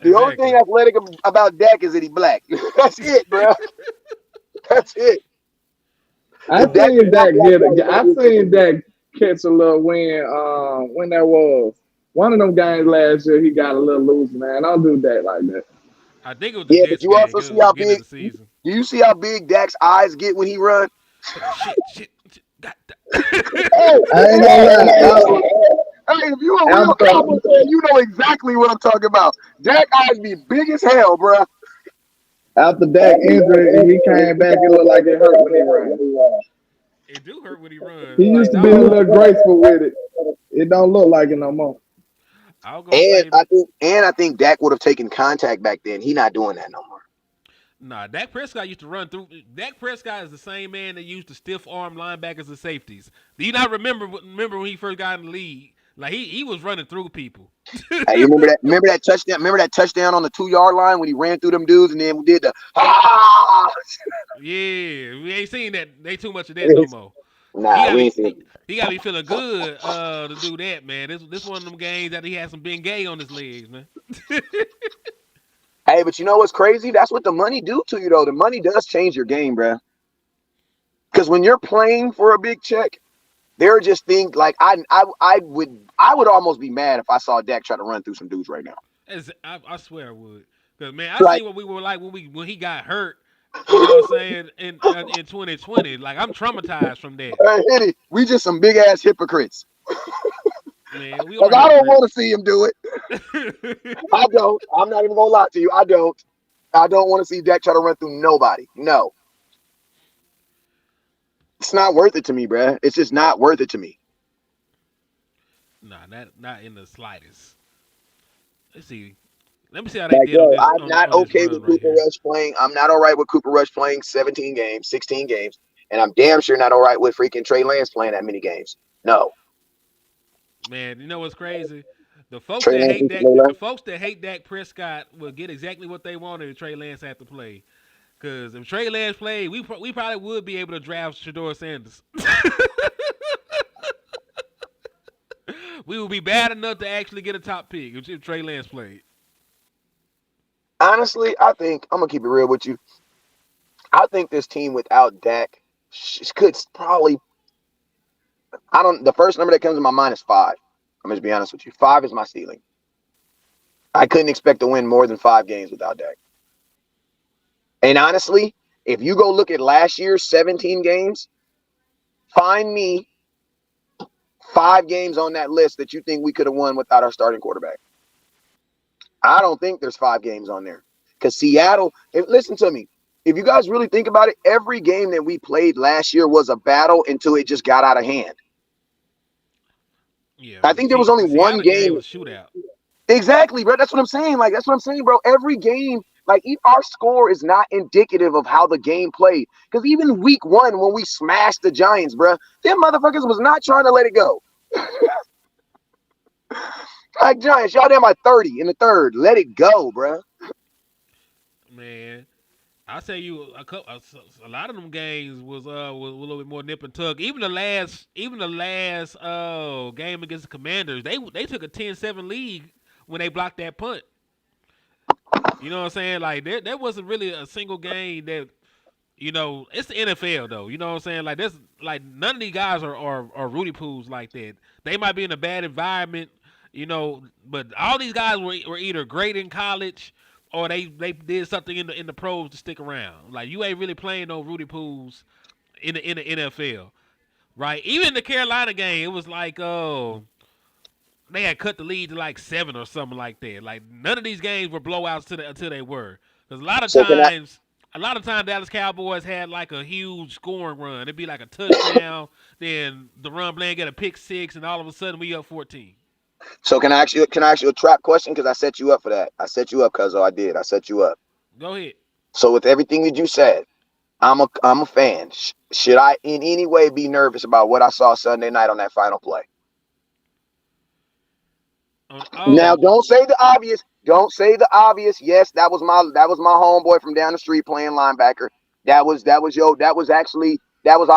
The only thing Exactly. athletic about Dak is that he's black. That's it, bro. That's it. I If Dak is seen not Dak black, get it. I seen Dak catch a little win. When that was one of them games last year, he got a little loose, man. Don't do that like that. I think it was the yeah, but Jets you game. also It see was the how beginning of big. the season. Do you see how big Dak's eyes get when he run? Shit. God, Hey, I ain't gonna lie. if you a real After Cowboy fan, you know exactly what I'm talking about. Dak eyes be big as hell, bro. after Dak injury, he came back. It looked like it hurt when he ran. it do hurt when he runs. He Like, used to be a dog, little graceful with it. It don't look like it no more. I was gonna And say, I think Dak would have taken contact back then. He not doing that no more. nah, Dak Prescott used to run through. Dak Prescott is the same man that used to stiff arm linebackers and safeties. Do you not remember when he first got in the league? Like he was running through people. Hey, you remember that? Remember that touchdown? Remember that touchdown on the 2 yard line when he ran through them dudes and then we did the Yeah, we ain't seen that. Ain't too much of that no more. He Nah, gotta we be ain't seen. he gotta be feeling good to do that, man. This one of them games that he had some Ben Gay on his legs, man. Hey, but you know what's crazy? That's what the money do to you, though. The money does change your game, bro. Because when you're playing for a big check, there are just things like I would almost be mad if I saw Dak try to run through some dudes right now. I swear I would, cause man, I Like, see what we were like when he got hurt. You know what I'm saying in 2020. Like I'm traumatized from that, hit it. We just some big ass hypocrites. man. We Because are I don't want hypocrites. to see him do it. I don't. I'm not even gonna lie to you. I don't. I don't want to see Dak try to run through nobody. No, it's not worth it to me, bruh. It's just not worth it to me. Nah, not in the slightest. Let's see. Let me see how they Like, did on yo, this I'm not on this okay run with right Cooper here. Rush playing. I'm not all right with Cooper Rush playing 17 games, 16 games, and I'm damn sure not all right with freaking Trey Lance playing that many games. No, Man, you know what's crazy? The folks Trey that Lance hate needs to Dak, play the less. folks that hate Dak Prescott will get exactly what they wanted if Trey Lance had to play. Because if Trey Lance played, we probably would be able to draft Shador Sanders. We would be bad enough to actually get a top pick if Trey Lance played. Honestly, I think I'm gonna keep it real with you. I think this team without Dak could probably. I don't. The first number that comes to my mind is five. I'm gonna just be honest with you. Five is my ceiling. I couldn't expect to win more than 5 games without Dak. And honestly, if you go look at last year's 17 games, find me 5 games on that list that you think we could have won without our starting quarterback. I don't think there's 5 games on there. Because Seattle, listen to me. If you guys really think about it, every game that we played last year was a battle until it just got out of hand. Yeah, I think there was only the one Seattle game game. was a shootout. Exactly, bro. That's what I'm saying. Like, that's what I'm saying, bro. Every game, like, our score is not indicative of how the game played. Because even week 1, when we smashed the Giants, bro, them motherfuckers was not trying to let it go. Like, Giants, y'all down by 30 in the third. Let it go, bro. Man, I say you a lot of them games was a little bit more nip and tuck. Even the last game against the Commanders, they took a 10-7 lead when they blocked that punt. You know what I'm saying? Like there wasn't really a single game that it's the NFL though. You know what I'm saying? Like this, like none of these guys are Rudy Poos like that. They might be in a bad environment, but all these guys were either great in college or they did something in the pros to stick around. Like you ain't really playing no Rudy Poos in the NFL, right? Even in the Carolina game, it was like they had cut the lead to like 7 or something like that. Like none of these games were blowouts until they were. Because So can I a lot of times Dallas Cowboys had like a huge scoring run. It'd be like a touchdown, then the run blank get a pick six, and all of a sudden we up 14. can I ask you a trap question? Because I set you up for that. I set you up, cuz I did. I set you up. Go ahead. So with everything that you said, I'm a fan. Should I in any way be nervous about what I saw Sunday night on that final play? Now, Oh, don't say the obvious. Don't say the obvious. Yes, that was my homeboy from down the street playing linebacker. That was our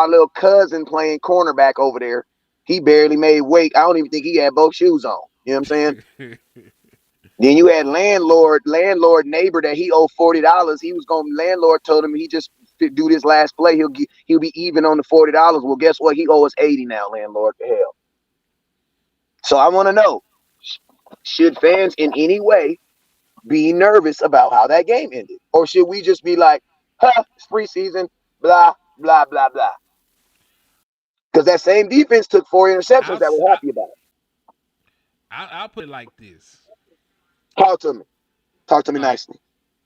little cousin playing cornerback over there. He barely made weight. I don't even think he had both shoes on. You know what I'm saying? Then you had landlord neighbor that he owed $40. Landlord told him he just do this last play. He'll be even on the $40. Well, guess what? He owes us 80 now, landlord. The hell. So I want to know, should fans in any way be nervous about how that game ended? Or should we just be like, it's preseason, blah, blah, blah, blah? Because that same defense took 4 interceptions I'll that s- we're happy about. I'll put it like this. Talk to me. Talk to me All right, nicely.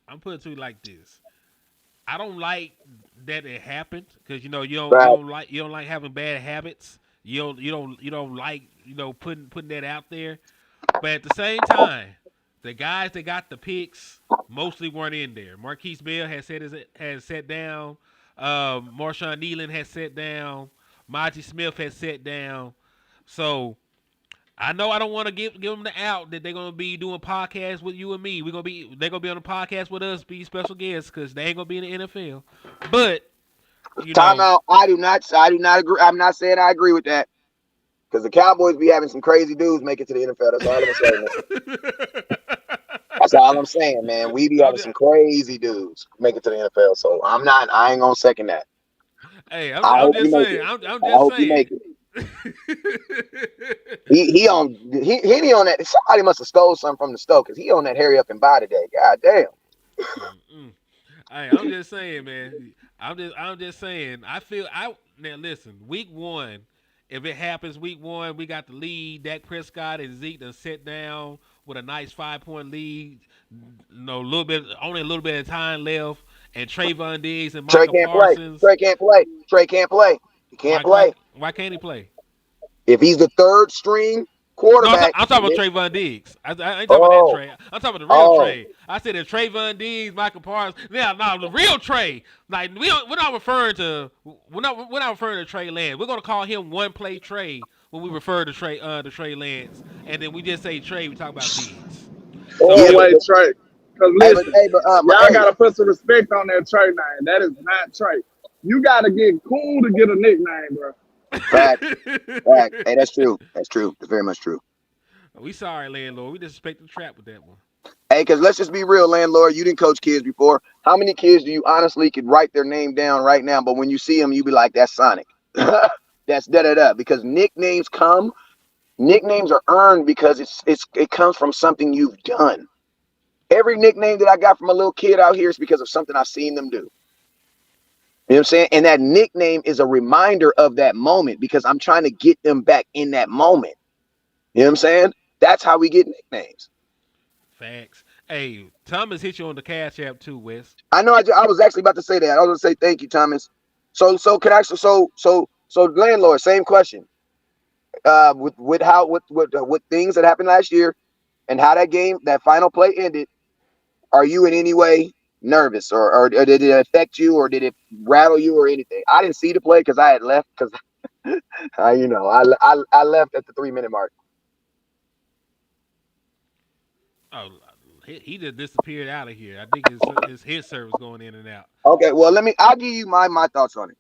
I'm putting it to you like this. I don't like that it happened because Right. you don't like having bad habits. You don't like putting that out there. But at the same time, the guys that got the picks mostly weren't in there. Marquise Bell has sat down. Marshawn Nealon has sat down. Monty Smith has sat down. So I know I don't want to give them the out that they're gonna be doing podcasts with you and me. They're gonna be on the podcast with us, be special guests because they ain't gonna be in the NFL. But you know, Timeout. I do not agree. I'm not saying I agree with that. Because the Cowboys be having some crazy dudes make it to the NFL. That's all I'm saying, man. That's all I'm saying, man. We be I'm having just, some crazy dudes make it to the NFL. So I ain't gonna second that. hey, I I'm hope you just make saying. it. I'm I just hope you saying. make it. He on that. Somebody must have stole something from the store because he on that hurry up and buy today. God damn. Mm-mm. Hey, I'm just saying, man. I'm just saying. Now listen. Week 1, if it happens, week 1, we got the lead. Dak Prescott and Zeke done sit down with a nice 5-point lead. Only a little bit of time left, and Trayvon Diggs and Trey Micah can't play. Parsons. Trey can't play. Trey can't play. He can't Why play. why can't he play? If he's the third string No, quarterback. I'm talking about Trayvon Diggs. I ain't talking about that Oh, Trey. I'm talking about the real oh, Trey. I said that Trayvon Diggs, Michael Parsons. Now the real Trey. Like we're not referring to Trey Lance. We're gonna call him one play Trey when we refer to Trey Lance, and then we just say Trey. We talk about Diggs. yeah, So Or wait, Trey. Because listen, y'all hey, gotta put some respect on that Trey name. That is not Trey. You gotta get cool to get a nickname, bro. fact, fact. Hey, that's true. That's true. That's very much true. we sorry, landlord. We disrespect the trap with that one. Hey, because let's just be real, landlord. You didn't coach kids before. How many kids do you honestly could write their name down right now? But when you see them, you be like, "That's Sonic." That's da da da. Because nicknames are earned because it comes from something you've done. Every nickname that I got from a little kid out here is because of something I've seen them do. You know what I'm saying? And that nickname is a reminder of that moment because I'm trying to get them back in that moment. You know what I'm saying? That's how we get nicknames. Facts. Hey, Thomas hit you on the Cash App too, Wes. I know. I was actually about to say that. I was going to say thank you, Thomas. Can I landlord, same question. With things that happened last year and how that final play ended, are you in any way nervous or did it affect you or did it rattle you or anything? I didn't see the play because I had left because I left at the 3-minute mark. Oh, he just disappeared out of here. I think his service going in and out. Okay, well I'll give you my thoughts on it.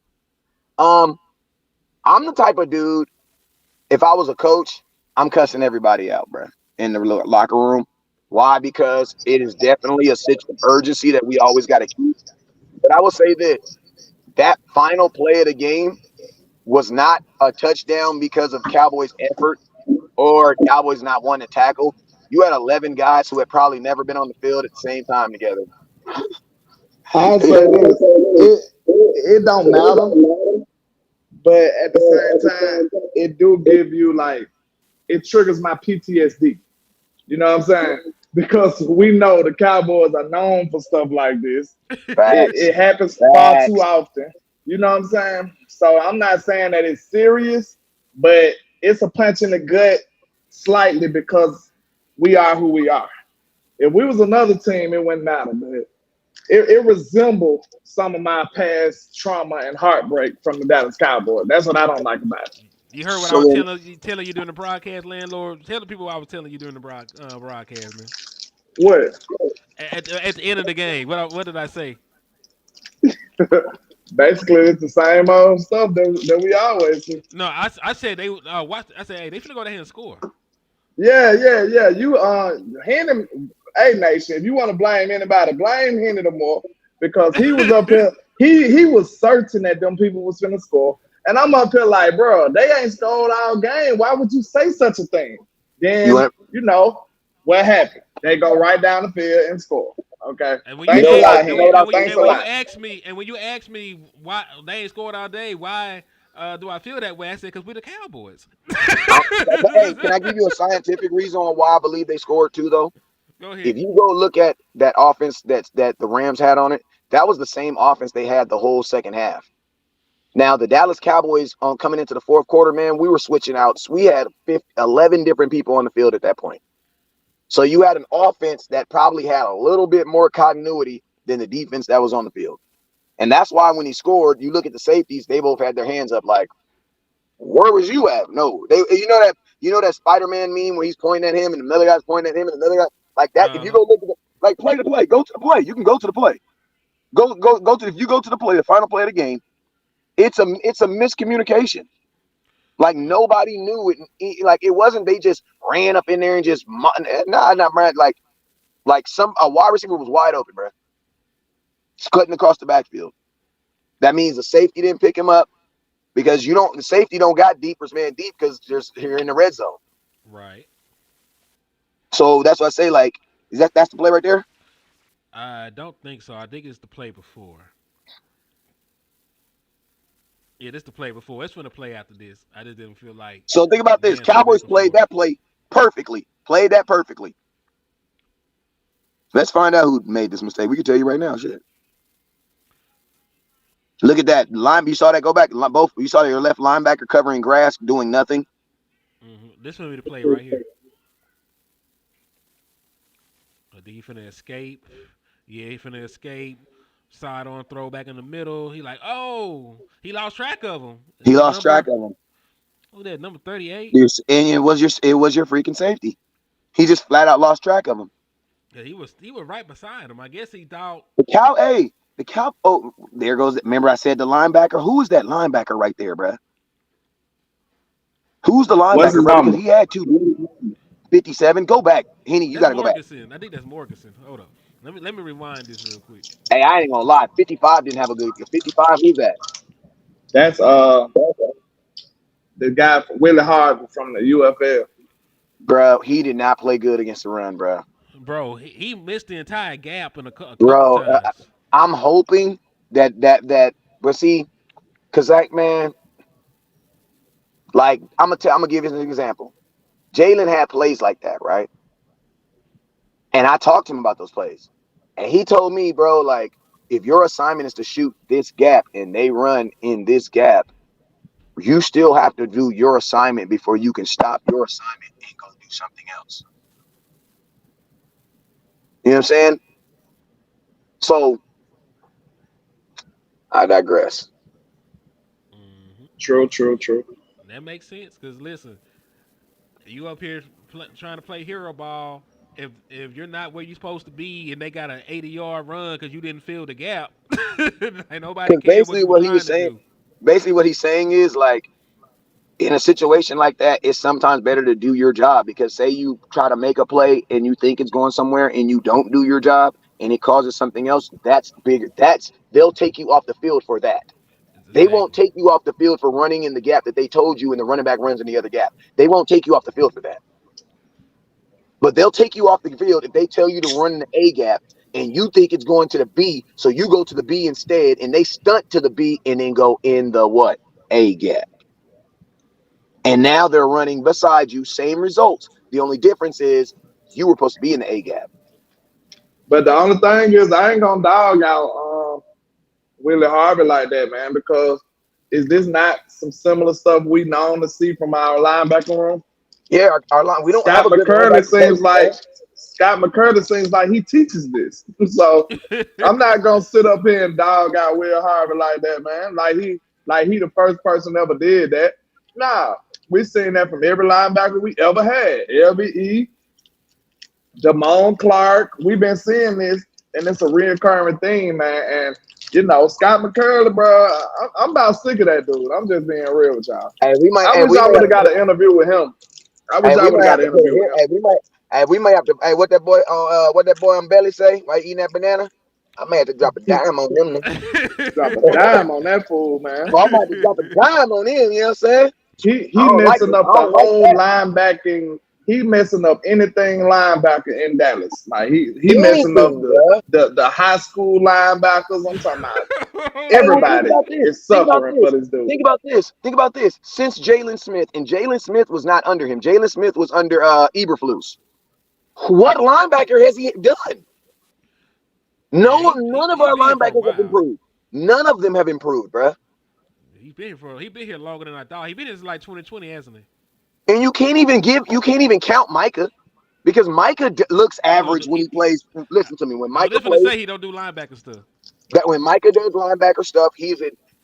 I'm the type of dude, if I was a coach, I'm cussing everybody out, bro, in the locker room. Why? Because it is definitely a sense of urgency that we always got to keep. But I will say this, that final play of the game was not a touchdown because of Cowboys' effort or Cowboys not wanting to tackle. You had 11 guys who had probably never been on the field at the same time together. I'll say this: it don't matter, but at the same time, it do give you like it triggers my PTSD. You know what I'm saying? Because we know the Cowboys are known for stuff like this. Facts. It happens far too Facts. often. You know what I'm saying? So I'm not saying that it's serious, but it's a punch in the gut slightly because we are who we are. If we was another team, it wouldn't matter. But it resembled some of my past trauma and heartbreak from the Dallas Cowboys. That's what I don't like about it. You heard what I So was then, telling you during the broadcast, landlord. Tell the people what I was telling you during the broadcast, man. What? At the end of the game, what did I say? Basically, it's the same old stuff that we always see. No, I said they watch. I said, hey, they finna go down here and score. Yeah. You hand him, hey Nation. If you want to blame anybody, blame Henry the more because he was up here. He was certain that them people was finna score, and I'm up here like, bro, they ain't scored all game. Why would you say such a thing? Then you know what happened? They go right down the field and score. Okay. And when Thanks you a lot, ask, Henry. Thanks a lot. and when you ask me why they ain't scored all day, why do I feel that way? I said because we're the Cowboys. hey, can I give you a scientific reason on why I believe they scored too, though? Go ahead. If you go look at that offense that the Rams had on it, that was the same offense they had the whole second half. Now, the Dallas Cowboys coming into the fourth quarter, man, we were switching out. We had 11 different people on the field at that point. So you had an offense that probably had a little bit more continuity than the defense that was on the field. And that's why when he scored, you look at the safeties, they both had their hands up like, where was you at? No. You know that Spider-Man meme where he's pointing at him and another guy's pointing at him and another guy like that. If you go look at play to play, go to the play. You can go to the play. If you go to the play, the final play of the game, it's a miscommunication. Like nobody knew it. Like it wasn't they just ran up in there and just not ran like a wide receiver was wide open, bro. It's cutting across the backfield. That means the safety didn't pick him up because the safety don't got deepers man deep because you're in the red zone. Right. So that's what I say. Like, that's the play right there? I don't think so. I think it's the play before. Yeah, this the play before. It's going to play after this. I just didn't feel like. So think about this. Cowboys played that play perfectly. Played that perfectly. Let's find out who made this mistake. We can tell you right now. Shit. Look at that line. You saw that go back. Both. You saw your left linebacker covering grass, doing nothing. Mm-hmm. This gonna be the play right here. He finna escape. Yeah, he finna escape. Side on throw back in the middle. He like, oh, he lost track of him. He lost track of him. Who that? Number 38. And it was your freaking safety. He just flat out lost track of him. Yeah, he was right beside him. I guess he thought The cow. Oh, there goes. Remember, I said the linebacker. Who is that linebacker right there, bruh? Who's the What's linebacker, his bro? number? Because he had 257. Go back, Henny. You that's gotta go back. Morganson. I think that's Morganson. Hold up. Let me rewind this real quick. Hey, I ain't gonna lie. 55 didn't have a good. 55. Who's that? That's the guy from Willie Harvey from the UFL. Bro, he did not play good against the run, bro. Bro, he missed the entire gap in a couple Bro, times. I'm hoping that. But see, cause like man, like I'm gonna give you an example. Jalen had plays like that, right? And I talked to him about those plays, and he told me, bro, like if your assignment is to shoot this gap and they run in this gap, you still have to do your assignment before you can stop your assignment and go do something else. You know what I'm saying? So I digress. True. That makes sense. Cause listen, you up here trying to play hero ball. If you're not where you're supposed to be and they got an 80-yard run because you didn't fill the gap, ain't nobody Because care what you were trying to do. basically what he's saying is like in a situation like that, it's sometimes better to do your job because say you try to make a play and you think it's going somewhere and you don't do your job and it causes something else, that's bigger. They'll take you off the field for that. They won't take you off the field for running in the gap that they told you and the running back runs in the other gap. They won't take you off the field for that. But they'll take you off the field if they tell you to run in the A gap and you think it's going to the B, so you go to the B instead and they stunt to the B and then go in the what? A gap. And now they're running beside you, same results. The only difference is you were supposed to be in the A gap. But the only thing is, I ain't gonna dog out Willie Harvey like that, man, because is this not some similar stuff we known to see from our linebacker room? Yeah, our line. We don't Scott have a good McCurdy seems man. Scott McCurdy seems like he teaches this. So I'm not gonna sit up here and dog out Will Harvey like that, man. Like he the first person ever did that. Nah, we seen that from every linebacker we ever had. LBE, Damone Clark. We've been seeing this, and it's a reoccurring theme, man. And you know, Scott McCurdy, bro, I'm about sick of that dude. I'm just being real with y'all. Hey, I wish I would have got an interview with him. I wish I would have got an interview with him. We might have to. Hey, what that boy on Belly say? While eating that banana, I may have to drop a dime on him. Drop a dime on that fool, man. So I might have to drop a dime on him. You know what I'm saying? He messing up the whole linebacking. He messing up anything linebacker in Dallas. Like he messing up the high school linebackers. I'm talking about everybody is suffering for this dude. Think about this. Since Jalen Smith, and Jalen Smith was not under him. Jalen Smith was under Eberflus. What linebacker has he done? None of our linebackers have improved. None of them have improved, bruh. He been here longer than I thought. He been here since like 2020, hasn't he? And you can't even count Micah because Micah looks average when he plays. Listen to me, when Micah plays, say he don't do linebacker stuff. That when Micah does linebacker stuff,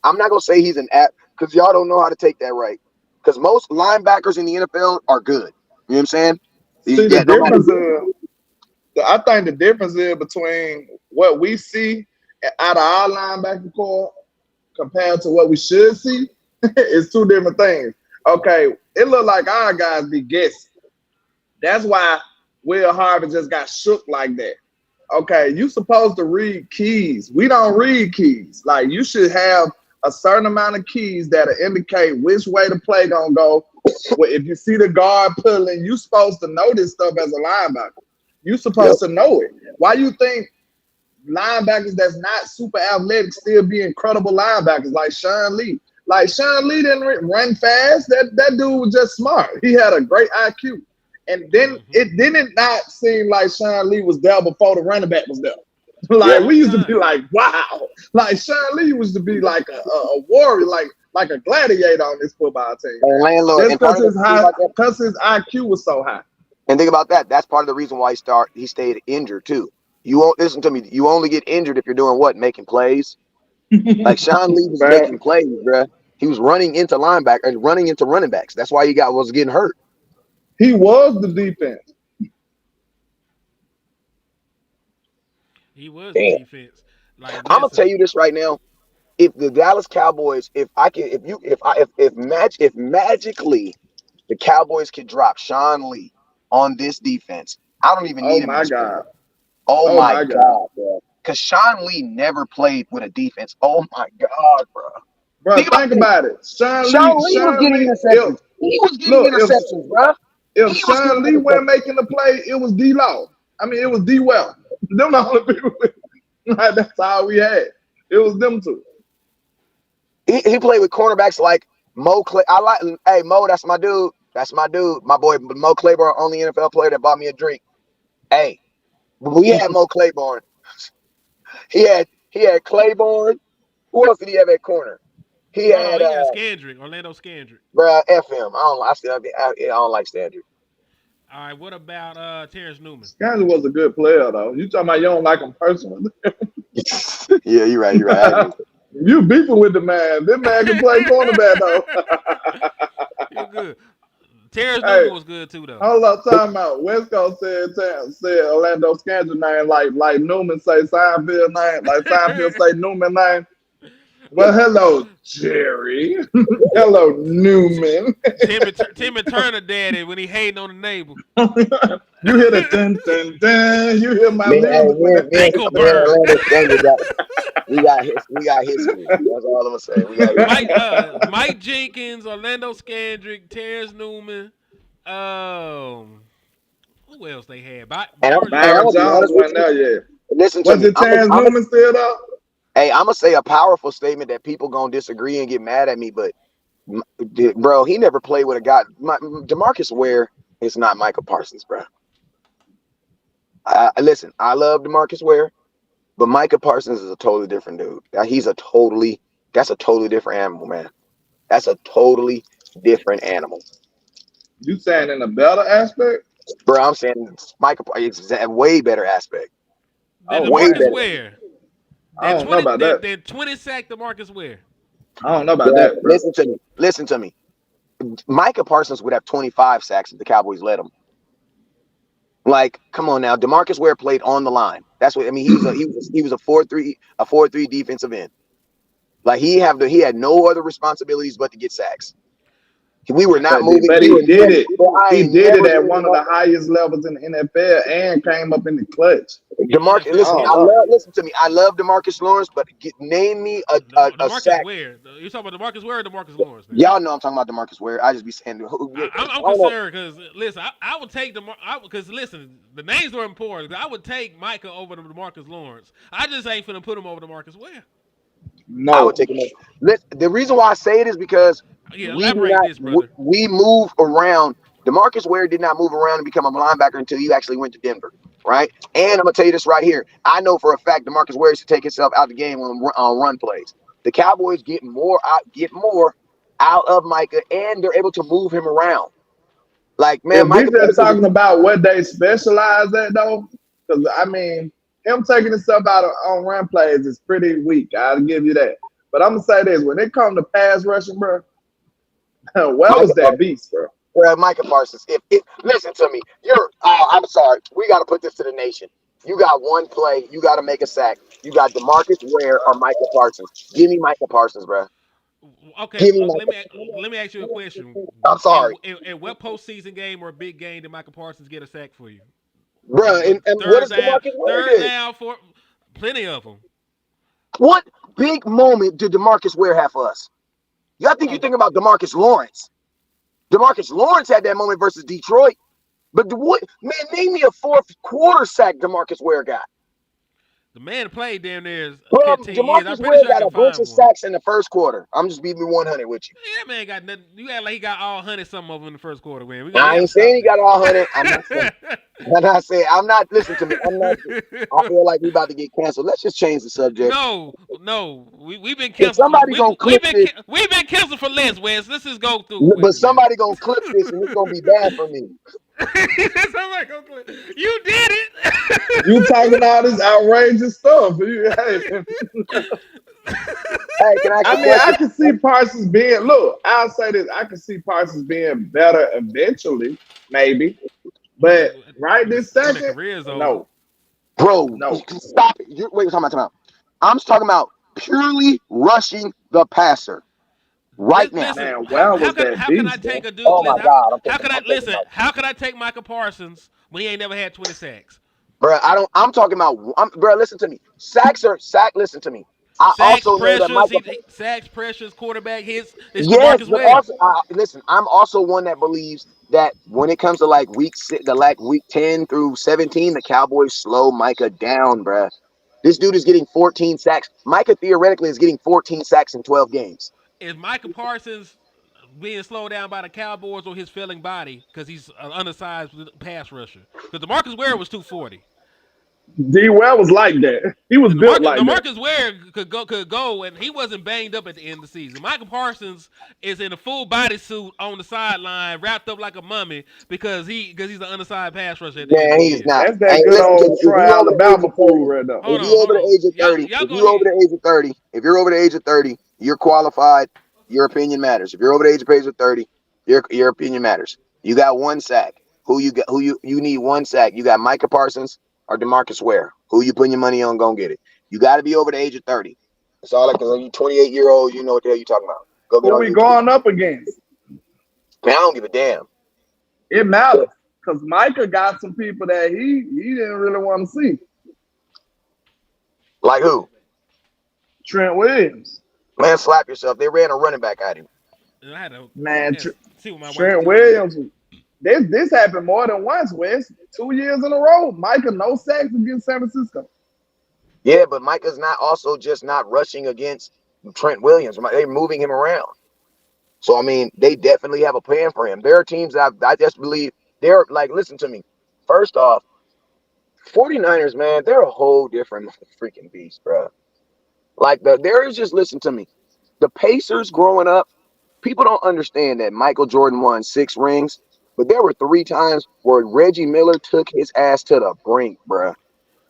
I'm not gonna say he's an app because y'all don't know how to take that right. Because most linebackers in the NFL are good. You know what I'm saying? See, the difference I think the difference is between what we see out of our linebacker core compared to what we should see is two different things. Okay, it looked like our guys be guessing. That's why Will Harvey just got shook like that. Okay, you supposed to read keys. We don't read keys. Like you should have a certain amount of keys that'll indicate which way the play gonna go. If you see the guard pulling, you supposed to know this stuff as a linebacker. You supposed to know it. Why you think linebackers that's not super athletic still be incredible linebackers like Sean Lee? Like Sean Lee didn't run fast. That dude was just smart. He had a great IQ. And then it didn't not seem like Sean Lee was there before the running back was there. Like we used to be like, wow. Like Sean Lee used to be like a warrior. like a gladiator on this football team. And landlord, Just because his IQ was so high. and think about that. That's part of the reason why he stayed injured too. You won't listen to me. You only get injured if you're doing what? Making plays. Like Sean Lee was making plays, bruh. He was running into linebackers and running into running backs. That's why he was getting hurt. He was the defense. He was the defense. Like, I'm gonna tell you this right now. If the Dallas Cowboys, if magically the Cowboys could drop Sean Lee on this defense, I don't even need him. Oh my God. Oh my God, bro. Because Sean Lee never played with a defense. Oh my God, bro. Bro, think about it. Sean Lee was getting interceptions. He was getting interceptions, bro. If Sean Lee wasn't making the play, it was D-Law. I mean, it was D-Well. Them the only people. That's all we had. It was them two. He played with cornerbacks like Mo Clay. Hey, Mo, that's my dude. That's my dude. My boy, Mo Claiborne, only NFL player that bought me a drink. Hey, we had Mo Claiborne. He had Claiborne. Who else did he have at corner? He had Scandrick, Orlando Scandrick. Bro, F him. I don't like Scandrick. All right, what about Terrence Newman? Scandrick was a good player though. You talking about you don't like him personally? Yeah, you're right. You beefing with the man. This man can play cornerback though. You're good. Terrence Newman was good too though. Hold up, time out. West Coast said Orlando Scandrick name like Newman say Seinfeld name, like Seinfeld say Newman name. Well, hello, Jerry. Hello, Newman. Timmy Turner daddy when he hating on the neighbor. You hear the dun dun dun. You hear my ankle bird. We got history. That's all I'm gonna say. We got Mike Jenkins, Orlando Scandrick, Terrence Newman. Who else they had? Byron Jones wasn't there yet. Listen to me. Was it Terrence Newman still though? Hey, I'm gonna say a powerful statement that people gonna disagree and get mad at me, but bro, he never played with a guy. DeMarcus Ware is not Michael Parsons, bro. Listen, I love DeMarcus Ware, but Micah Parsons is a totally different dude. That's a totally different animal, man. That's a totally different animal. You saying in a better aspect? Bro, I'm saying Micah is a way better aspect. Way better. Ware. I don't know about that. Then 20 sack DeMarcus Ware. I don't know about that. Bro. Listen to me. Micah Parsons would have 25 sacks if the Cowboys let him. Like, come on now. DeMarcus Ware played on the line. That's what I mean. He was a 4-3 defensive end. Like he had no other responsibilities but to get sacks. We were not moving. But he did it. He did it at one of the highest levels in the NFL and came up in the clutch. DeMarcus, listen to me. I love DeMarcus Lawrence, but name me a sack. Ware. You talking about DeMarcus Ware or DeMarcus Lawrence? Man? Y'all know I'm talking about DeMarcus Ware. I just be saying. I'm concerned because listen, I would take because listen, the names are important. I would take Micah over to DeMarcus Lawrence. I just ain't finna put him over DeMarcus Ware. No, I would take him over. The reason why I say it is because we move around. DeMarcus Ware did not move around and become a linebacker until you actually went to Denver, right? And I'm gonna tell you this right here. I know for a fact DeMarcus Ware used to take himself out of the game on run plays. The Cowboys get more out of Micah, and they're able to move him around. Like, man, Micah just talking about what they specialize at though, because I mean, him taking himself out on run plays is pretty weak. I'll give you that. But I'm gonna say this: when it comes to pass rushing, bro, was that beast, bro? Well, Micah Parsons. If listen to me, I'm sorry. We got to put this to the nation. You got one play. You got to make a sack. You got DeMarcus Ware or Micah Parsons. Give me Micah Parsons, bro. Okay, let me ask you a question. I'm sorry. In what postseason game or big game did Micah Parsons get a sack for you? Bro, and what is DeMarcus Ware? Third down for plenty of them. What big moment did DeMarcus Ware have for us? Y'all think you think about DeMarcus Lawrence. DeMarcus Lawrence had that moment versus Detroit. But name me a fourth quarter sack DeMarcus Ware got. The man played damn near Bro, 15 years. I'm Demarcus pretty Ware sure I got can a bunch find of one. sacks in the first quarter. I'm just being 100 with you. Yeah, that man got nothing. You act like he got all 100 something of them in the first quarter, man. We I have to ain't saying stop he got all 100. this. I'm not saying. I'm not. Listen to me. I'm not. I feel like we about to get canceled. Let's just change the subject. No, we've been If canceled for somebody gonna clip this, we've been canceled for less, Wes. Let's just go through with but it, man. somebody gonna clip this, and it's gonna be bad for me. Somebody go clip. You did You it. talking all this outrageous stuff. Hey, Hey, can I ask I a mean, I question? can see Parsons being. Look, I'll say this. I can see Parsons being better eventually, maybe. But right this when the second, career is over. no, Bro, no. stop it. Wait, time out. I'm talking about purely rushing the passer right now. Listen, Man, where was that how can I beast, bro? take a dude? Oh my Listen, God, how can I I'm taking listen? my. How can I take Michael Parsons when he ain't never had 20 sacks? Bro, I'm talking about. Bro, listen to me. Listen to me. I Sacks, also know that pressures, Michael. sacks, pressures, quarterback hits. It's Yes, Demarcus but Ware. also listen. I'm also one that believes that when it comes to like week 10 through 17, the Cowboys slow Micah down, bruh. This dude is getting 14 sacks. Micah theoretically is getting 14 sacks in 12 games. Is Michael Parsons being slowed down by the Cowboys or his failing body because he's an undersized pass rusher? Because Demarcus Ware was 240. D. Well was like that. He was And built like that. Demarcus Ware could go, and he wasn't banged up at the end of the season. Michael Parsons is in a full bodysuit on the sideline, wrapped up like a mummy because he's an undersized pass rusher at the end of Man, the he's year. not. That's that Hey, good listen to old me. If Troy you over the age Alabama of fool 30, right now. if you over the age of 30, Y'all if go you over ahead. the age of 30, if you're over the age of 30, you're qualified. Your opinion matters. If you're over the age of 30, your opinion matters. You got one sack. Who you need one sack? You got Micah Parsons or DeMarcus Ware. Who you putting your money on? Gonna get it. You got to be over the age of 30. That's all. Like, you 28-year-old, you know what the hell you talking about. Go get Who on we YouTube. going up against? Man, I don't give a damn. It matters. Because Micah got some people that he didn't really want to see. Like who? Trent Williams. Man, slap yourself. They ran a running back at him. And I had to Man, see what my wife was Trent telling me. Williams. This happened more than once, Wes. 2 years in a row. Micah no sacks against San Francisco. Yeah, but Micah's not also just not rushing against Trent Williams. They're moving him around. So, I mean, they definitely have a plan for him. There are teams that I just believe they're like, listen to me. First off, 49ers, man, they're a whole different freaking beast, bro. Like, there is just, listen to me. The Pacers growing up, people don't understand that Michael Jordan won 6 rings, but there were 3 times where Reggie Miller took his ass to the brink, bro. Reggie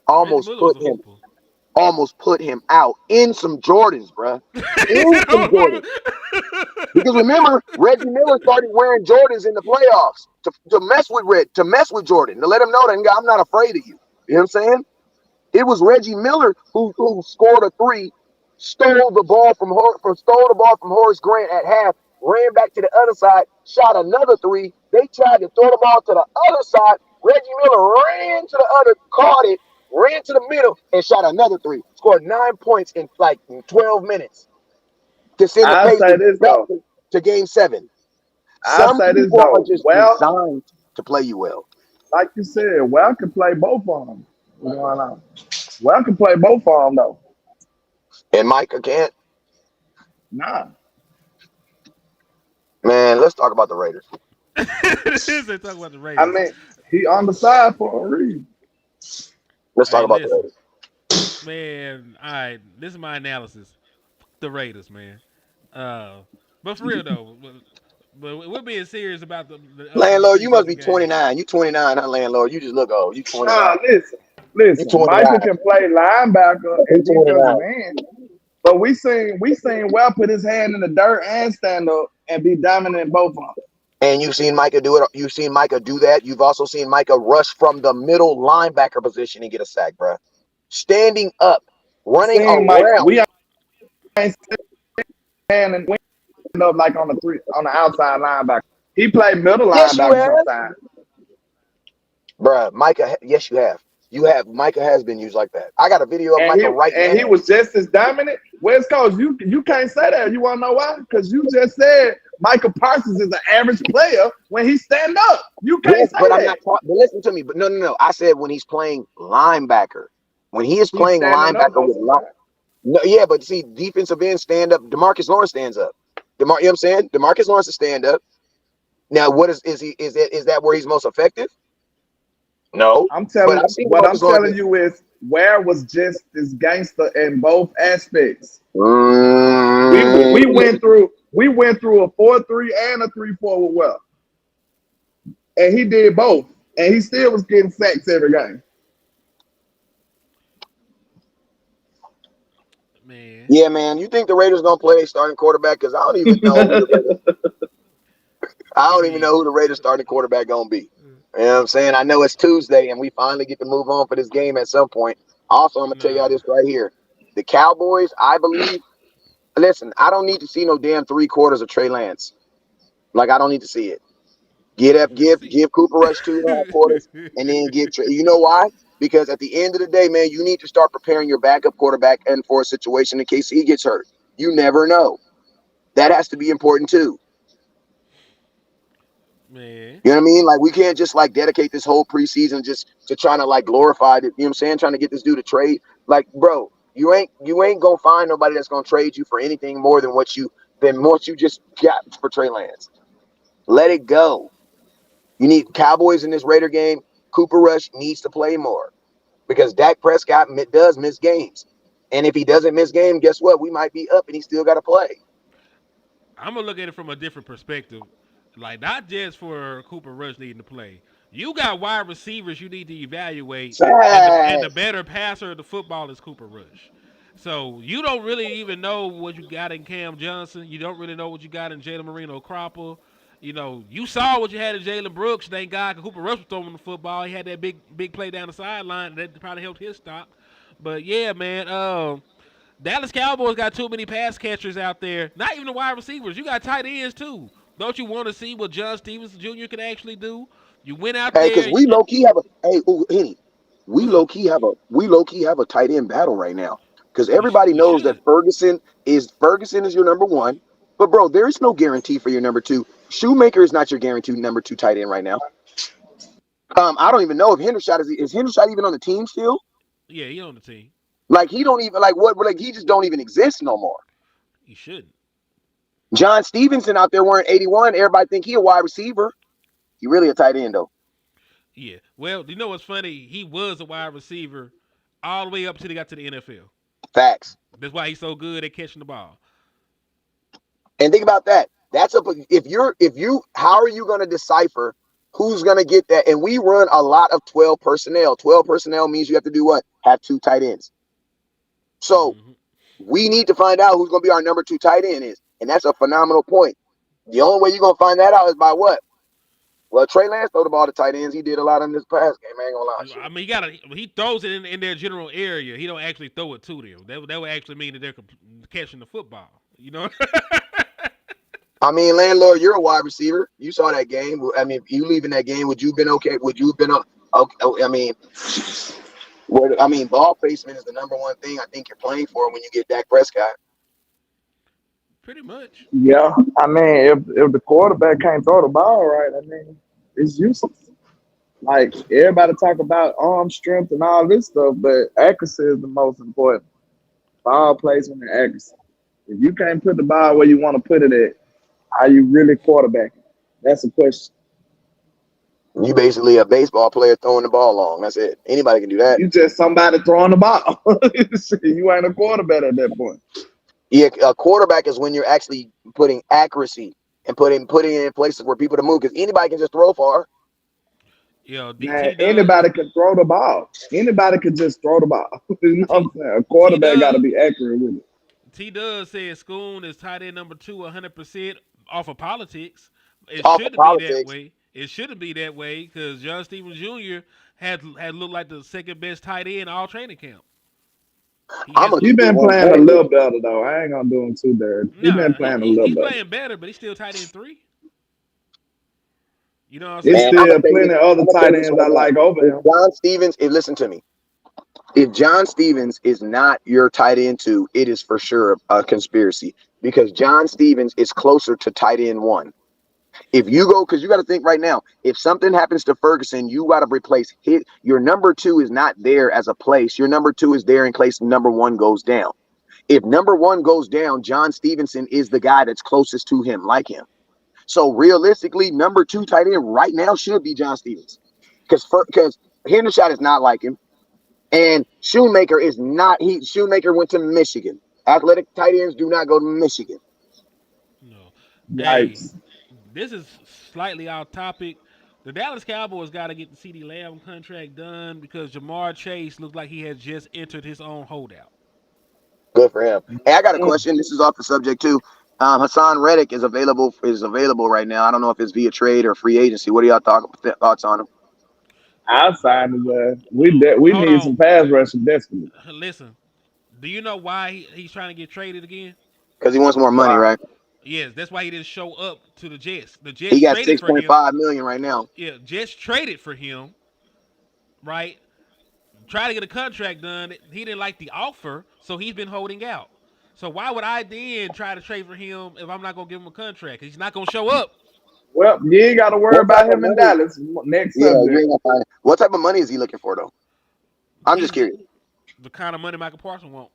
Almost Miller was put a him hooper. almost put him out in some Jordans, bruh. He In said, some Jordans. Because remember, Reggie Miller started wearing Jordans in the playoffs to mess with Jordan, to let him know that I'm not afraid of you. You know what I'm saying? It was Reggie Miller who scored a 3, stole the ball from Horace Grant at half, ran back to the other side, shot another 3. They tried to throw the ball to the other side. Reggie Miller ran to the other, caught it, ran to the middle, and shot another 3. Scored 9 points in like 12 minutes to send the I say Pacers this back though. to Game 7. I Some say this people are though. just Well, designed to play you well. like you said, Well can play both of them. What's going on? Well can play both of them though. And Micah can't. Nah. Man, let's talk about the Raiders. They talk about the I Raiders. mean, he on the side for a reason. Let's talk Hey, about the listen, Raiders. man. All right, this is my analysis. The Raiders, man. But for real though, but we're being serious about the upcoming Landlord, you must preseason be game. 29. You 29, huh, landlord? You just look old. You 29. Nah, You listen. 29. Micah can play linebacker You and defensive 29. end. But we seen Well put his hand in the dirt and stand up and be dominant in both of them. And you've seen Micah do it. You've seen Micah do that. You've also seen Micah rush from the middle linebacker position and get a sack, bro. Standing up, running Seen Mike, around. we ain't stand and end up like on the outside linebacker. He played middle Yes, you linebacker have. sometimes. Bruh, Micah, yes, you have. Micah has been used like that. I got a video of And Micah right he now. was just as dominant. West Coast, you can't say that. You want to know why? Because you just said Michael Parsons is an average player when he stand up. You can't Yes, say but I'm that. not talking. But listen to me. But no. I said when he's playing linebacker. When he is He's playing standing up linebacker most with of the time. no, yeah, but see, defensive end stand up. DeMarcus Lawrence stands up. You know what I'm saying? DeMarcus Lawrence is stand up. Now, what is he? Is that where he's most effective? No, I'm but I've telling seen what I'm DeMarcus Lawrence. telling you is Ware was just as gangster in both aspects. Mm, We went through a 4-3 and a 3-4 with Ware. And he did both. And he still was getting sacks every game. Man. yeah, man. You think the Raiders gonna play a starting quarterback? Because I don't even know who the Raiders. I don't even Man. know who the Raiders starting quarterback gonna be. You know what I'm saying? I know it's Tuesday and we finally get to move on for this game at some point. Also, I'm gonna tell y'all Nah. this right here. The Cowboys, I believe. Listen, I don't need to see no damn 3/4 of Trey Lance. Like I don't need to see it. You finna see. Give Cooper Rush 2.5 quarters, and then get Trey. You know why? Because at the end of the day, man, you need to start preparing your backup quarterback and for a situation in case he gets hurt. You never know. That has to be important too. Man. You know what I mean? Like we can't just like dedicate this whole preseason just to trying to like glorify it. You know what I'm saying? Trying to get this dude to trade. Like, bro, you ain't gonna find nobody that's gonna trade you for anything more than what you just got for Trey Lance. Let it go. You need Cowboys in this Raider game. Cooper Rush needs to play more because Dak Prescott does miss games. And if he doesn't miss game, guess what? We might be up and he still got to play. I'm gonna look at it from a different perspective. Like not just for Cooper Rush needing to play. You got wide receivers you need to evaluate, and the Facts. better passer of the football is Cooper Rush. So you don't really even know what you got in Cam Johnson. You don't really know what you got in Jalen Marino Cropper. You know, you saw what you had in Jalen Brooks. Thank God, 'cause Cooper Rush was throwing the football. He had that big play down the sideline. That probably helped his stock. But yeah, man. Dallas Cowboys got too many pass catchers out there. Not even the wide receivers. You got tight ends too. Don't you want to see what John Stevens Jr. can actually do? You went out Hey, because there. we low key have a Henny, What's up? we low key have a tight end battle right now. Because We everybody we knows that should. Ferguson is your number one. But bro, there is no guarantee for your number two. Shoemaker is not your guaranteed number two tight end right now. I don't even know if Hendershot is Hendershot even on the team still? Yeah, he on the team. Like he don't even like he just don't even exist no more. He shouldn't. John Stevenson out there wearing 81. Everybody think he a wide receiver. He really a tight end though. Yeah. Well, you know what's funny? He was a wide receiver all the way up till he got to the NFL. Facts. That's why he's so good at catching the ball. And think about that. If you how are you going to decipher who's going to get that? And we run a lot of 12 personnel. 12 personnel means you have to do what? Have two tight ends. So Mm-hmm. we need to find out who's going to be our number two tight end is. And that's a phenomenal point. The only way you're going to find that out is by what? Well, Trey Lance throw the ball to tight ends. He did a lot in this pass game. I ain't gonna lie. I mean, he throws it in their general area. He don't actually throw it to them. That would actually mean that they're catching the football. You know. I mean, landlord, you're a wide receiver. You saw that game. I mean, if you leaving that game, would you have been okay? Would you have been okay? I mean, ball placement is the number one thing I think you're playing for when you get Dak Prescott. Pretty much. Yeah. I mean, if the quarterback can't throw the ball right, I mean, it's useless. Like everybody talk about arm strength and all this stuff, but accuracy is the most important. Ball placement and accuracy. If you can't put the ball where you want to put it at, are you really quarterbacking? That's the question. You basically a baseball player throwing the ball long. That's it. Anybody can do that. You just somebody throwing the ball. You ain't a quarterback at that point. Yeah, a quarterback is when you're actually putting accuracy and putting it in places where people to move because anybody can just throw far. Yo, Man, DT does. anybody can throw the ball. Anybody can just throw the ball. You know what I'm saying? A T quarterback got to does. be accurate with it. T does say Schoon is tight end number 2, 100% off of politics. It Off of shouldn't be that politics. way. It shouldn't be that way because John Stevens Jr. had looked like the second best tight end all training camp. I'm gonna He keep it been playing a 100. little better though. I ain't gonna do him too dirty. He been Nah, playing a little he's better. playing better, but he's still tight end 3. You know what I'm There's saying? Man, I'm still gonna tell you plenty this. of other I'm gonna tell tight you this ends right I now. like over If him. John Stevens, listen to me. If John Stevens is not your tight end 2, it is for sure a conspiracy because John Stevens is closer to tight end 1. If you go, because you got to think right now, if something happens to Ferguson, you got to replace your number 2 is not there as a place. Your number 2 is there in case number 1 goes down. If number 1 goes down, John Stevenson is the guy that's closest to him, like him. So realistically, number 2 tight end right now should be John Stevenson, because Hendershot is not like him, and Shoemaker is not. Shoemaker went to Michigan. Athletic tight ends do not go to Michigan. No. Hey, Yikes. this is slightly off topic. The Dallas Cowboys got to get the CD Lamb contract done because Jamar Chase looks like he has just entered his own holdout. Good for him. Hey, I got a question. This is off the subject too. Hassan Reddick is available right now. I don't know if it's via trade or free agency. What are y'all thoughts on him? Outside of that, we Hold need some on. pass rushing desperately. Listen, do you know why he's trying to get traded again? Because he wants more money, Wow. right? Yes, that's why he didn't show up to the Jets. The He Jets got traded for him. $6.5 million right now. Yeah, Jets traded for him, right? Try to get a contract done. He didn't like the offer, so he's been holding out. So why would I then try to trade for him if I'm not gonna give him a contract? He's not gonna show up. Well, you ain't got to worry What type about of him in money? Dallas. Next Yeah, you subject. ain't gonna find it. What type of money is he looking for though? I'm just He's curious, the kind of money Michael Parsons want.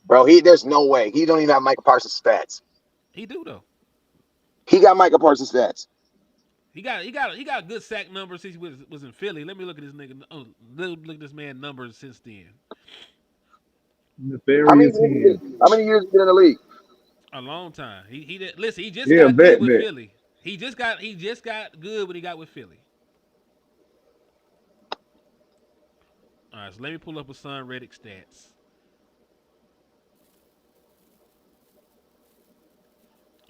bro. There's no way he don't even have Micah Parsons stats. He do though. He got Micah Parsons stats. He got good sack numbers since he was in Philly. Let me look at this nigga. Look at this man numbers since then. Nefarious hand. How many years he been in the league? A long time. He did, listen. He just Yeah, got good bet with bet. Philly. He just got good when he got with Philly. All right, so let me pull up Hassan Reddick stats.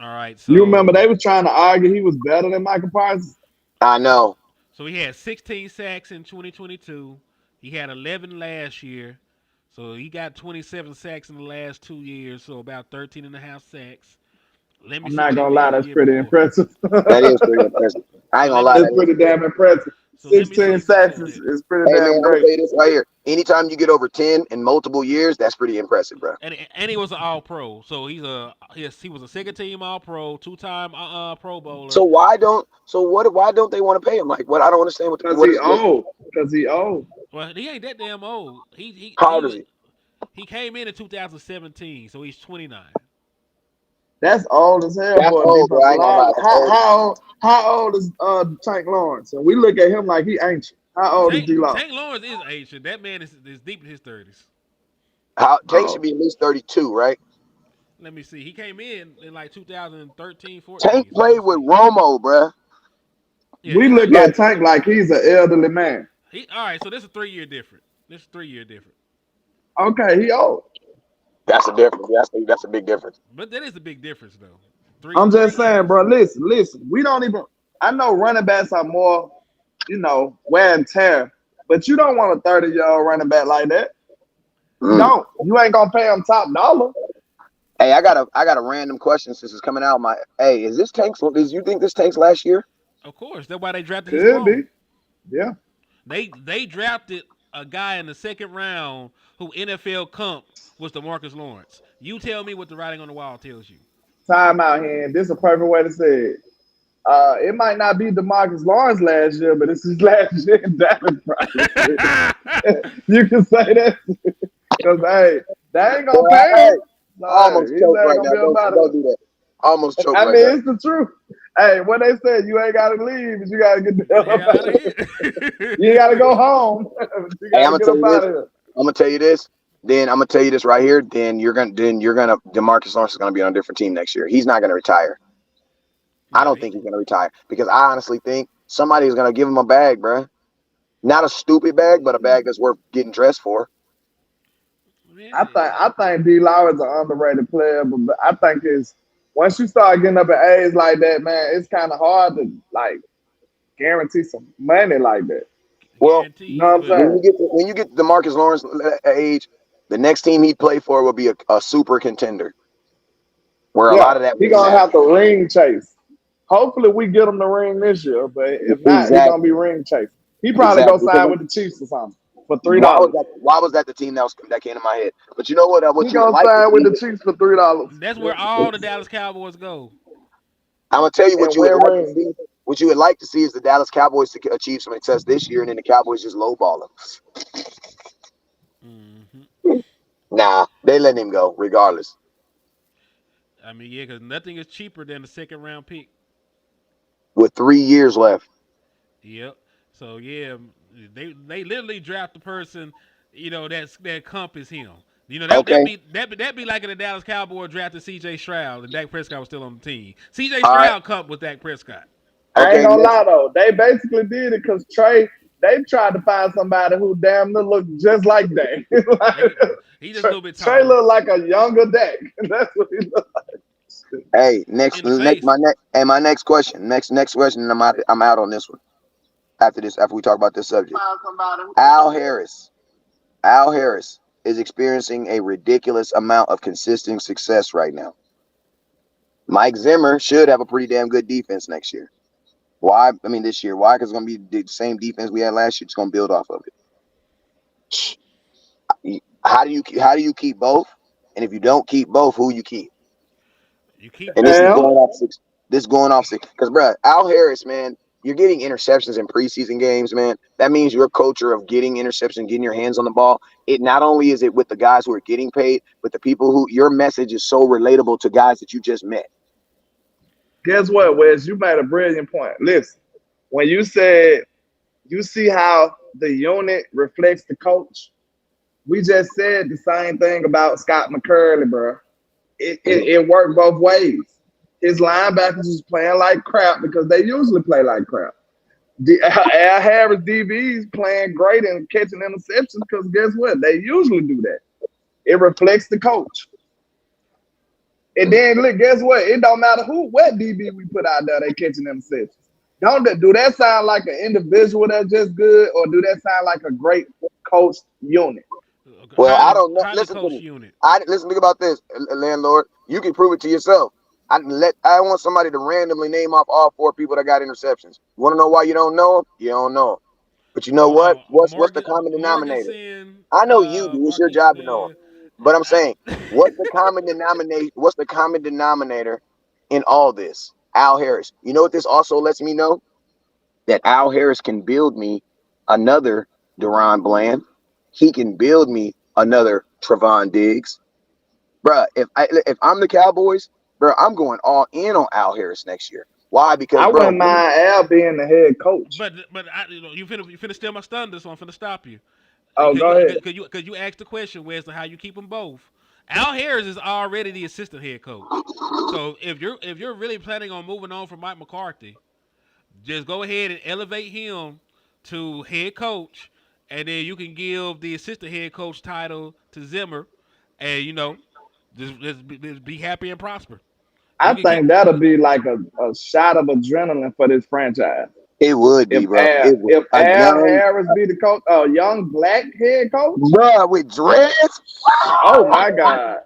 All right, so You remember they was trying to argue he was better than Michael Parsons? I know. So he had 16 sacks in 2022. He had 11 last year. So he got 27 sacks in the last 2 years, so about 13 and a half sacks. Let me I'm see not what he gonna did lie, the that's year pretty before. impressive. That is pretty impressive. I So ain't let gonna me lie. That's pretty damn impressive. so let me see 16 some sacks stats. is pretty Hey man, damn I'm gonna great. say this right here. Anytime you get over 10 in multiple years, that's pretty impressive, bro. And he was an All Pro. So he was a second team All Pro, 2-time Pro Bowler. So why don't they want to pay him? Like what? I don't understand Cause what he is what. old. Cause he old. Well, he ain't that damn old. How old is he? He came in 2017, so he's 29. That's old as hell That's for a old, bro. defensive I ain't gonna lie. line. That's old. How old is Tank Lawrence? And we look at him like he ancient. How old is D-Law? Tank Lawrence is ancient. That man is deep in his 30s. Tank should Oh, be at least 32, right? Let me see. He came in like 2013, Tank 14. So let played me with see. Romo, bro. Yeah, we he look played Like at Tank like he's an elderly man. all right, so this is 3 year difference. This is 3 year difference. Okay, he old. that's a difference. That's a big difference. But that is a big difference though. I'm Three just saying, years. bro. Listen. We don't even. I know running backs are more, wear and tear, but you don't want a 30-year-old running back like that. You Mm. don't. You ain't gonna pay him top dollar. Hey, I got a random question since it's coming out. Hey, is this Tank's? You think this Tank's last year? Of course. That's why they drafted his Could be. clone. Yeah. They drafted a guy in the second round who NFL comp was DeMarcus Lawrence. You tell me what the writing on the wall tells you. Time out here. And this is a perfect way to say it. It might not be DeMarcus Lawrence last year, but it's his last year in Dallas, probably. You can say that. Because, hey, they ain't going to pay Hey, him. I almost His choked ain't right going to now. be about Don't it. do that. I almost choked I right mean, now. it's the truth. Hey, when they said you ain't got to leave, but you got to get the hell up out of here. You ain't got to go home. You Hey, got I'm to gonna get tell up you out this. of here. I'm gonna tell you this. Then I'm gonna tell you this right here. Then DeMarcus Lawrence is gonna be on a different team next year. He's not gonna retire. I Yeah, don't think he's gonna retire because I honestly think somebody is gonna give him a bag, bro. Not a stupid bag, but a bag that's worth getting dressed for. I think D. Law is an underrated player, but I think it's once you start getting up at age like that, man, it's kind of hard to like guarantee some money like that. Well, You know guarantees, what I'm but when saying? you get to Marcus Lawrence age, the next team he play for will be a super contender, where a Yeah, lot of that he wouldn't gonna matter. have to ring chase. Hopefully, we get him the ring this year, but if not, he gonna Exactly, be ring chase. He probably go exactly. sign with the Chiefs or something for Why was $3. that? Why was that the team that came to my head? But you know what? He What you would gonna like to sign with see? the Chiefs for $3. that's where all the Dallas Cowboys go. I'm gonna tell you and what you would win like to rings. see. What you would like to see is the Dallas Cowboys to achieve some success this year, and then the Cowboys just lowball them. Hmm. Nah, they letting him go regardless. I mean, yeah, because nothing is cheaper than a second round pick. With 3 years left. Yep. So yeah, they literally draft the person, that encompass him. That Okay. that be like in the Dallas Cowboys drafted C.J. Stroud and Dak Prescott was still on the team. C.J. All right. Stroud cup with Dak Prescott. I ain't Okay. gonna Next. lie though, they basically did it because Trey. They tried to find somebody who damn near looked just like Dak. Like, Like, he just a little bit Trey taller looked like a younger Dak. That's what he looked like. Hey, in next, the next, face. my next question. Next question, and I'm out on this one. After we talk about this subject, Al Harris. Al Harris is experiencing a ridiculous amount of consistent success right now. Mike Zimmer should have a pretty damn good defense next year. Why? I mean, this year. Why? Because it's going to be the same defense we had last year. It's going to build off of it. How do you keep both? And if you don't keep both, who you keep? You keep And this is both. Cam, going off six. This is going off six. Because, bro, Al Harris, man, you're getting interceptions in preseason games, man. That means your culture of getting interceptions, getting your hands on the ball. It not only is it with the guys who are getting paid, but the people who your message is so relatable to guys that you just met. guess what, Wes? You made a brilliant point. Listen, when you said you see how the unit reflects the coach, we just said the same thing about Scott McCurley, bro. It worked both ways. His linebackers was playing like crap because they usually play like crap. Al Harris DBs playing great and catching interceptions because guess what? They usually do that. It reflects the coach. And then look, guess what? It don't matter what DB we put out there, they catching interceptions. Do that sound like an individual that's just good, or do that sound like a great coached unit? Well, I don't know. Highly Listen to coached me. unit. Think about this, landlord. You can prove it to yourself. I want somebody to randomly name off all 4 people that got interceptions. You want to know why you don't know them? You don't know them. But you know what? What's the common denominator? Morganson, I know you do. It's your Marquise job to know them. Lee. But I'm I, saying, what's the common denominator? What's the common denominator in all this? Al Harris. You know what this also lets me know? That Al Harris can build me another Deron Bland. He can build me another Trevon Diggs. Bruh, if I'm the Cowboys, bro, I'm going all in on Al Harris next year. Why? Because, I bro, wouldn't mind Al being the head coach. but you finna steal my thunder, so I'm finna stop you. Oh, Cause go you, ahead. cause you, cause you asked the question, Wes, on how you keep them both. Al Harris is already the assistant head coach. So if you're really planning on moving on from Mike McCarthy, just go ahead and elevate him to head coach, and then you can give the assistant head coach title to Zimmer, and just be happy and prosper. You I can keep think that'll be like a shot of adrenaline for this franchise. it would If be, bro. Al It would. if A Al young, Harris be the coach, a young black head coach. bro, with dreads. Oh my God.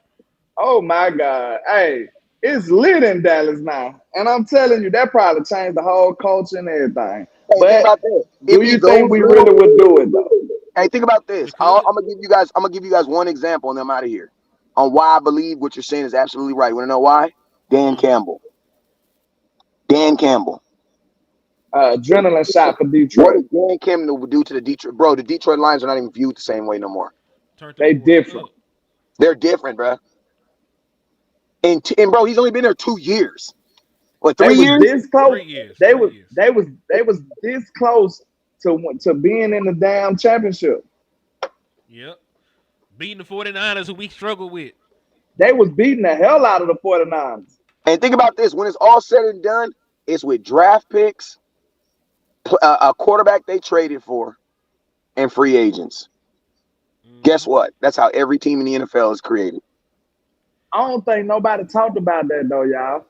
Oh my God. Hey, it's lit in Dallas now. And I'm telling you, that probably changed the whole culture and everything. Hey, think But about that. do If he you think goes we well, really would do it though? hey, think about this. it I'm could. gonna give you guys. I'm gonna give you guys one example, and I'm out of here. On why I believe what you're saying is absolutely right. Want to know why? Dan Mm-hmm. Campbell. Dan Campbell. Adrenaline shot for What Detroit. does Dan Campbell do to the Detroit? Bro, the Detroit Lions are not even viewed the same way no more. Turn them They boys different. up. They're different, bro. And bro, he's only been there 2 years. What, They three was years? this close. 3 years. They 3 was years. they was this close to being in the damn championship. Yep. Beating the 49ers, who we struggle with. They was beating the hell out of the 49ers. And think about this: when it's all said and done, it's with draft picks, a quarterback they traded for, and free agents. Mm-hmm. Guess what? That's how every team in the NFL is created. I don't think nobody talked about that though, y'all.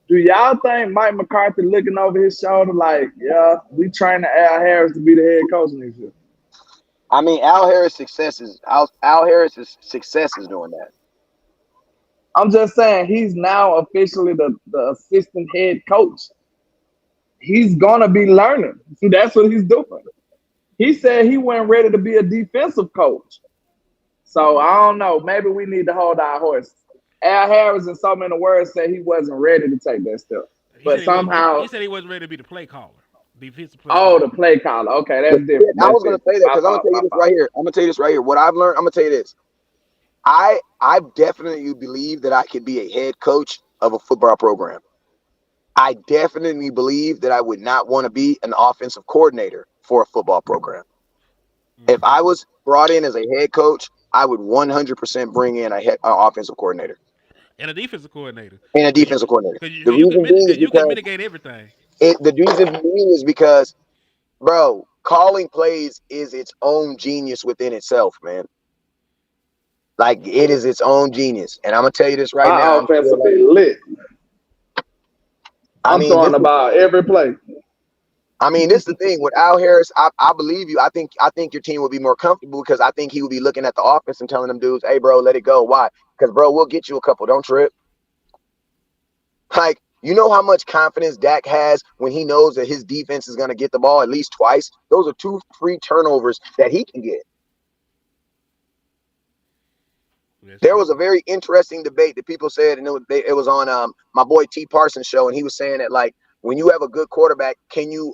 Do y'all think Mike McCarthy looking over his shoulder like, yeah, we training Al Harris to be the head coach next year? I mean, Al Harris's success is doing that. I'm just saying he's now officially the assistant head coach. He's gonna be learning. That's what he's doing. He said he wasn't ready to be a defensive coach. So I don't know. Maybe we need to hold our horses. Al Harris, in so many words, said he wasn't ready to take that step. but somehow, he said he wasn't ready to be the play caller, defensive play oh, caller. the play caller. Okay, that's But different. I That's was gonna different. say that My because I'm gonna fault. tell you My this fault. right here. I'm gonna tell you this right here. What I've learned, I'm gonna tell you this. I definitely believe that I could be a head coach of a football program. I definitely believe that I would not want to be an offensive coordinator for a football program. If I was brought in as a head coach, I would 100% bring in an offensive coordinator And a defensive coordinator, and a cause you, defensive coordinator. cause you, The you can reason being is because mitigate everything. the reason being is because, bro, calling plays is its own genius within itself, man. Like it is its own genius, and I'm gonna tell you this right now. Our I'm offense sure, will like, be lit. I I'm mean, throwing the ball every play. this is the thing with Al Harris. I believe you. I think your team will be more comfortable because I think he will be looking at the offense and telling them dudes, "Hey, bro, let it go." Why? Because, bro, we'll get you a couple. Don't trip. Like, you know how much confidence Dak has when he knows that his defense is gonna get the ball at least twice. Those are 2 free turnovers that he can get. That's There true. was a very interesting debate that people said, and it was on my boy T Parsons show, and he was saying that, like, when you have a good quarterback, can you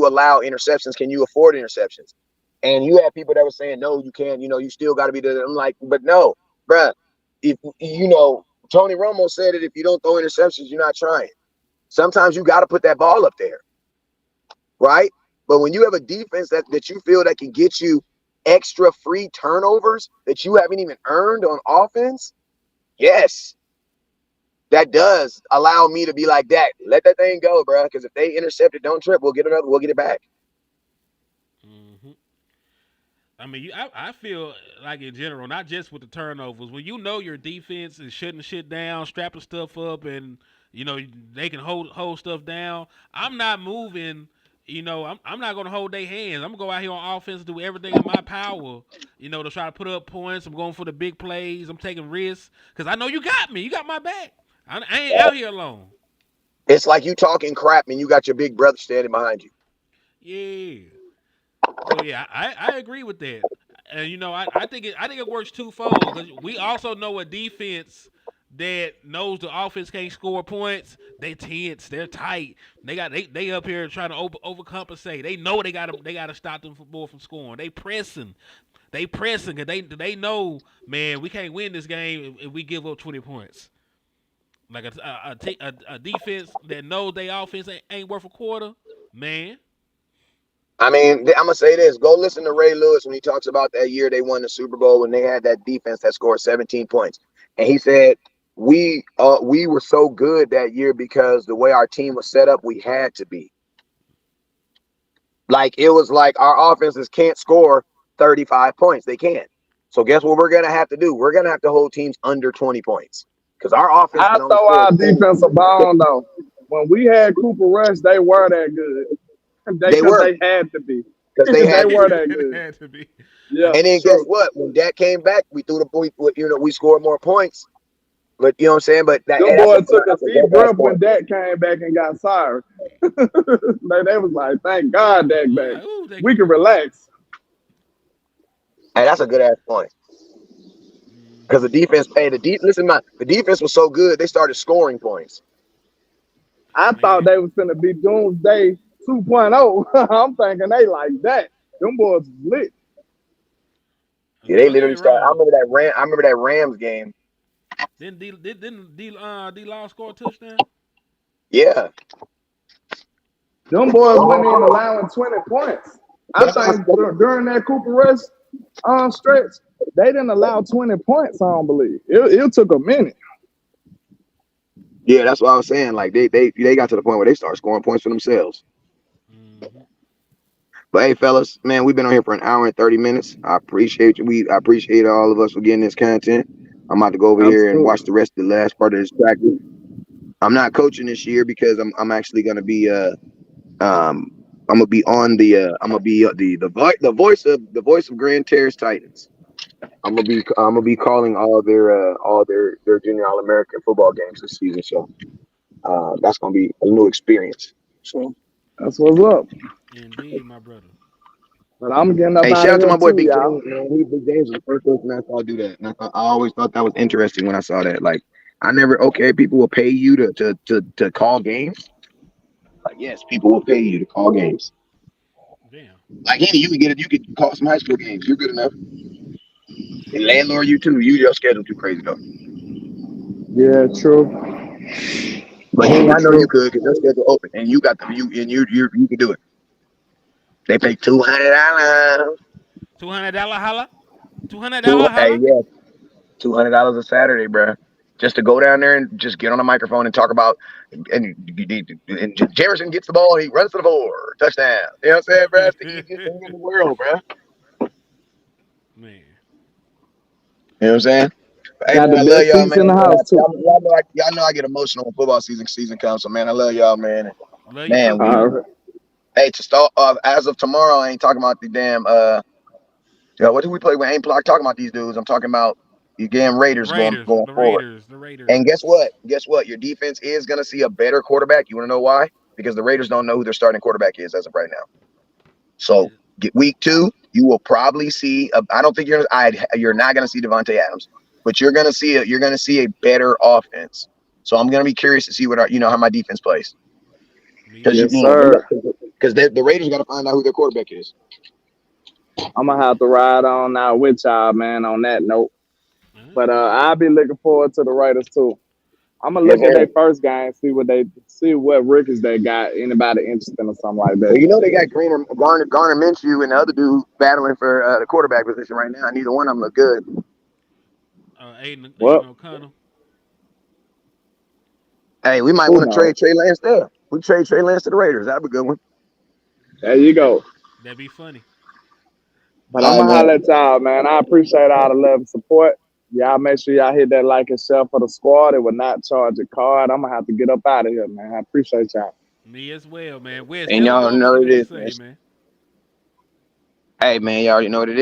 allow interceptions? Can you afford interceptions? And you have people that were saying, no, you can't. You still got to be there. I'm like, but no, bruh. If Tony Romo said it, if you don't throw interceptions, you're not trying. Sometimes you got to put that ball up there, right? But when you have a defense that you feel that can get you extra free turnovers that you haven't even earned on offense, yes, that does allow me to be like that. Let that thing go, bro. Because if they intercept it, don't trip. We'll get another. We'll get it back. hmm I mean, I feel like in general, not just with the turnovers, when you know your defense is shutting shit down, strapping stuff up, and they can hold stuff down. I'm not moving. I'm not going to hold their hands. I'm going to go out here on offense, do everything in my power, to try to put up points. I'm going for the big plays. I'm taking risks because I know you got me. You got my back. I ain't out here alone. It's like you talking crap and you got your big brother standing behind you. Yeah. So yeah, I agree with that, and I think it works twofold because we also know a defense that knows the offense can't score points. They tense, they're tight. They up here trying to overcompensate. They know they got to stop them from scoring. They pressing because they know, man, we can't win this game if we give up 20 points. Like a defense that knows their offense ain't worth a quarter, man. I'm gonna say this. Go listen to Ray Lewis when he talks about that year they won the Super Bowl when they had that defense that scored 17 points, and he said we were so good that year because the way our team was set up, we had to be. Like, it was like our offenses can't score 35 points. They can't. So guess what we're gonna have to do? We're gonna have to hold teams under 20 points because our offense I can only throw score our 20. defensive bone though. When we had Cooper Rush, they were that good. They Because were they had to be. because they They had to were be. that It good. had to be. Yeah, And then guess true. what? When Dak came back, we scored more points. But you know what I'm saying? But Them that's boys took a a deep dope ass breath when point. Dak came back and got sorry. They was like, thank God Dak back. Like, ooh, thank We you, can Lord. relax. Hey, that's a good ass point. Because hmm the defense was so good they started scoring points. I thought Man, they was gonna be Doomsday 2.0. I'm thinking they like that. Them boys lit. Yeah, they don't get me literally started. wrong. I remember that Rams game. Didn't D Law score a touchdown? Yeah, Them boys went in allowing 20 points. I that's think during that Cooper Rush stretch, they didn't allow 20 points, I don't believe. It took a minute. yeah, that's what I was saying. Like they got to the point where they start scoring points for themselves. hmm But hey, fellas, man, we've been on here for an hour and 30 minutes. I appreciate you. I appreciate all of us for getting this content. I'm about to go over here and watch Absolutely. the rest of the last part of this practice. I'm not coaching this year because I'm actually gonna be um I'm gonna be on I'm gonna be the voice of Grand Terrace Titans. I'm gonna be calling all their junior All American football games this season. So that's gonna be a new experience. So That's what's up. Indeed, my brother. But I'm getting up hey, out shout of out to here my boy too, Big y'all. James, man. Big James was the first person I saw do that, and I always thought that was interesting when I saw that. Like, I never. Okay, people will pay you to call games. Like, yes, people will pay you to call games. Damn. Like any, you can get it. You could call some high school games. You're good enough. And landlord, you too. Your schedule too crazy though. Yeah, true. But hey, I know you True. could because your schedule open and you got the you can do it. They pay $200. $200 holla. $200 Hey, holla. yeah, $200 a Saturday, bro. Just to go down there and just get on the microphone and talk about, and Jefferson gets the ball, he runs to the floor, touchdown. You know what I'm saying, bro? It's the easiest thing in the world, bro. Man. You know what I'm saying? Hey Got man, the I love best y'all, seats man. in the house too. Y'all know I get emotional when football season comes. So man, I love y'all, man. Love you too, Man, man. hey, to start as of tomorrow, I ain't talking about the damn what do we play? We ain't talking about these dudes. I'm talking about you damn Raiders going Raiders. going The forward. Raiders. The And Raiders. guess what? Guess what? Your defense is gonna see a better quarterback. You want to know why? Because the Raiders don't know who their starting quarterback is as of right now. So get week 2, you will probably see. I don't think you're not gonna see Devontae Adams, but you're gonna see a better offense. So I'm gonna be curious to see how my defense plays Me because Yes, too. sir. the Raiders got to find out who their quarterback is. I'm gonna have to ride on now with y'all, man. On that note, but I'll be looking forward to the Raiders too. I'm gonna Yes, look at sir. their first game, see what rookies they got. Anybody interesting or something like Well, that. you know they got Garner Minshew and the other dude battling for the quarterback position right now. Neither one of them look good. Aiden Well, O'Connell. Hey, we might who want to trade knows? Trey Lance there. We trade Trey Lance to the Raiders. That'd be a good one. There you That go. that'd be funny. But I'm All right, gonna man. holler at y'all, man. I appreciate all the love and support. Y'all make sure y'all hit that like and share for the squad. It will not charge a card. I'm gonna have to get up out of here, man. I appreciate y'all. Me as well, man. Wes, And tell the y'all boys what know you what it got to is, man. say, man. Hey, man, you already know what it is.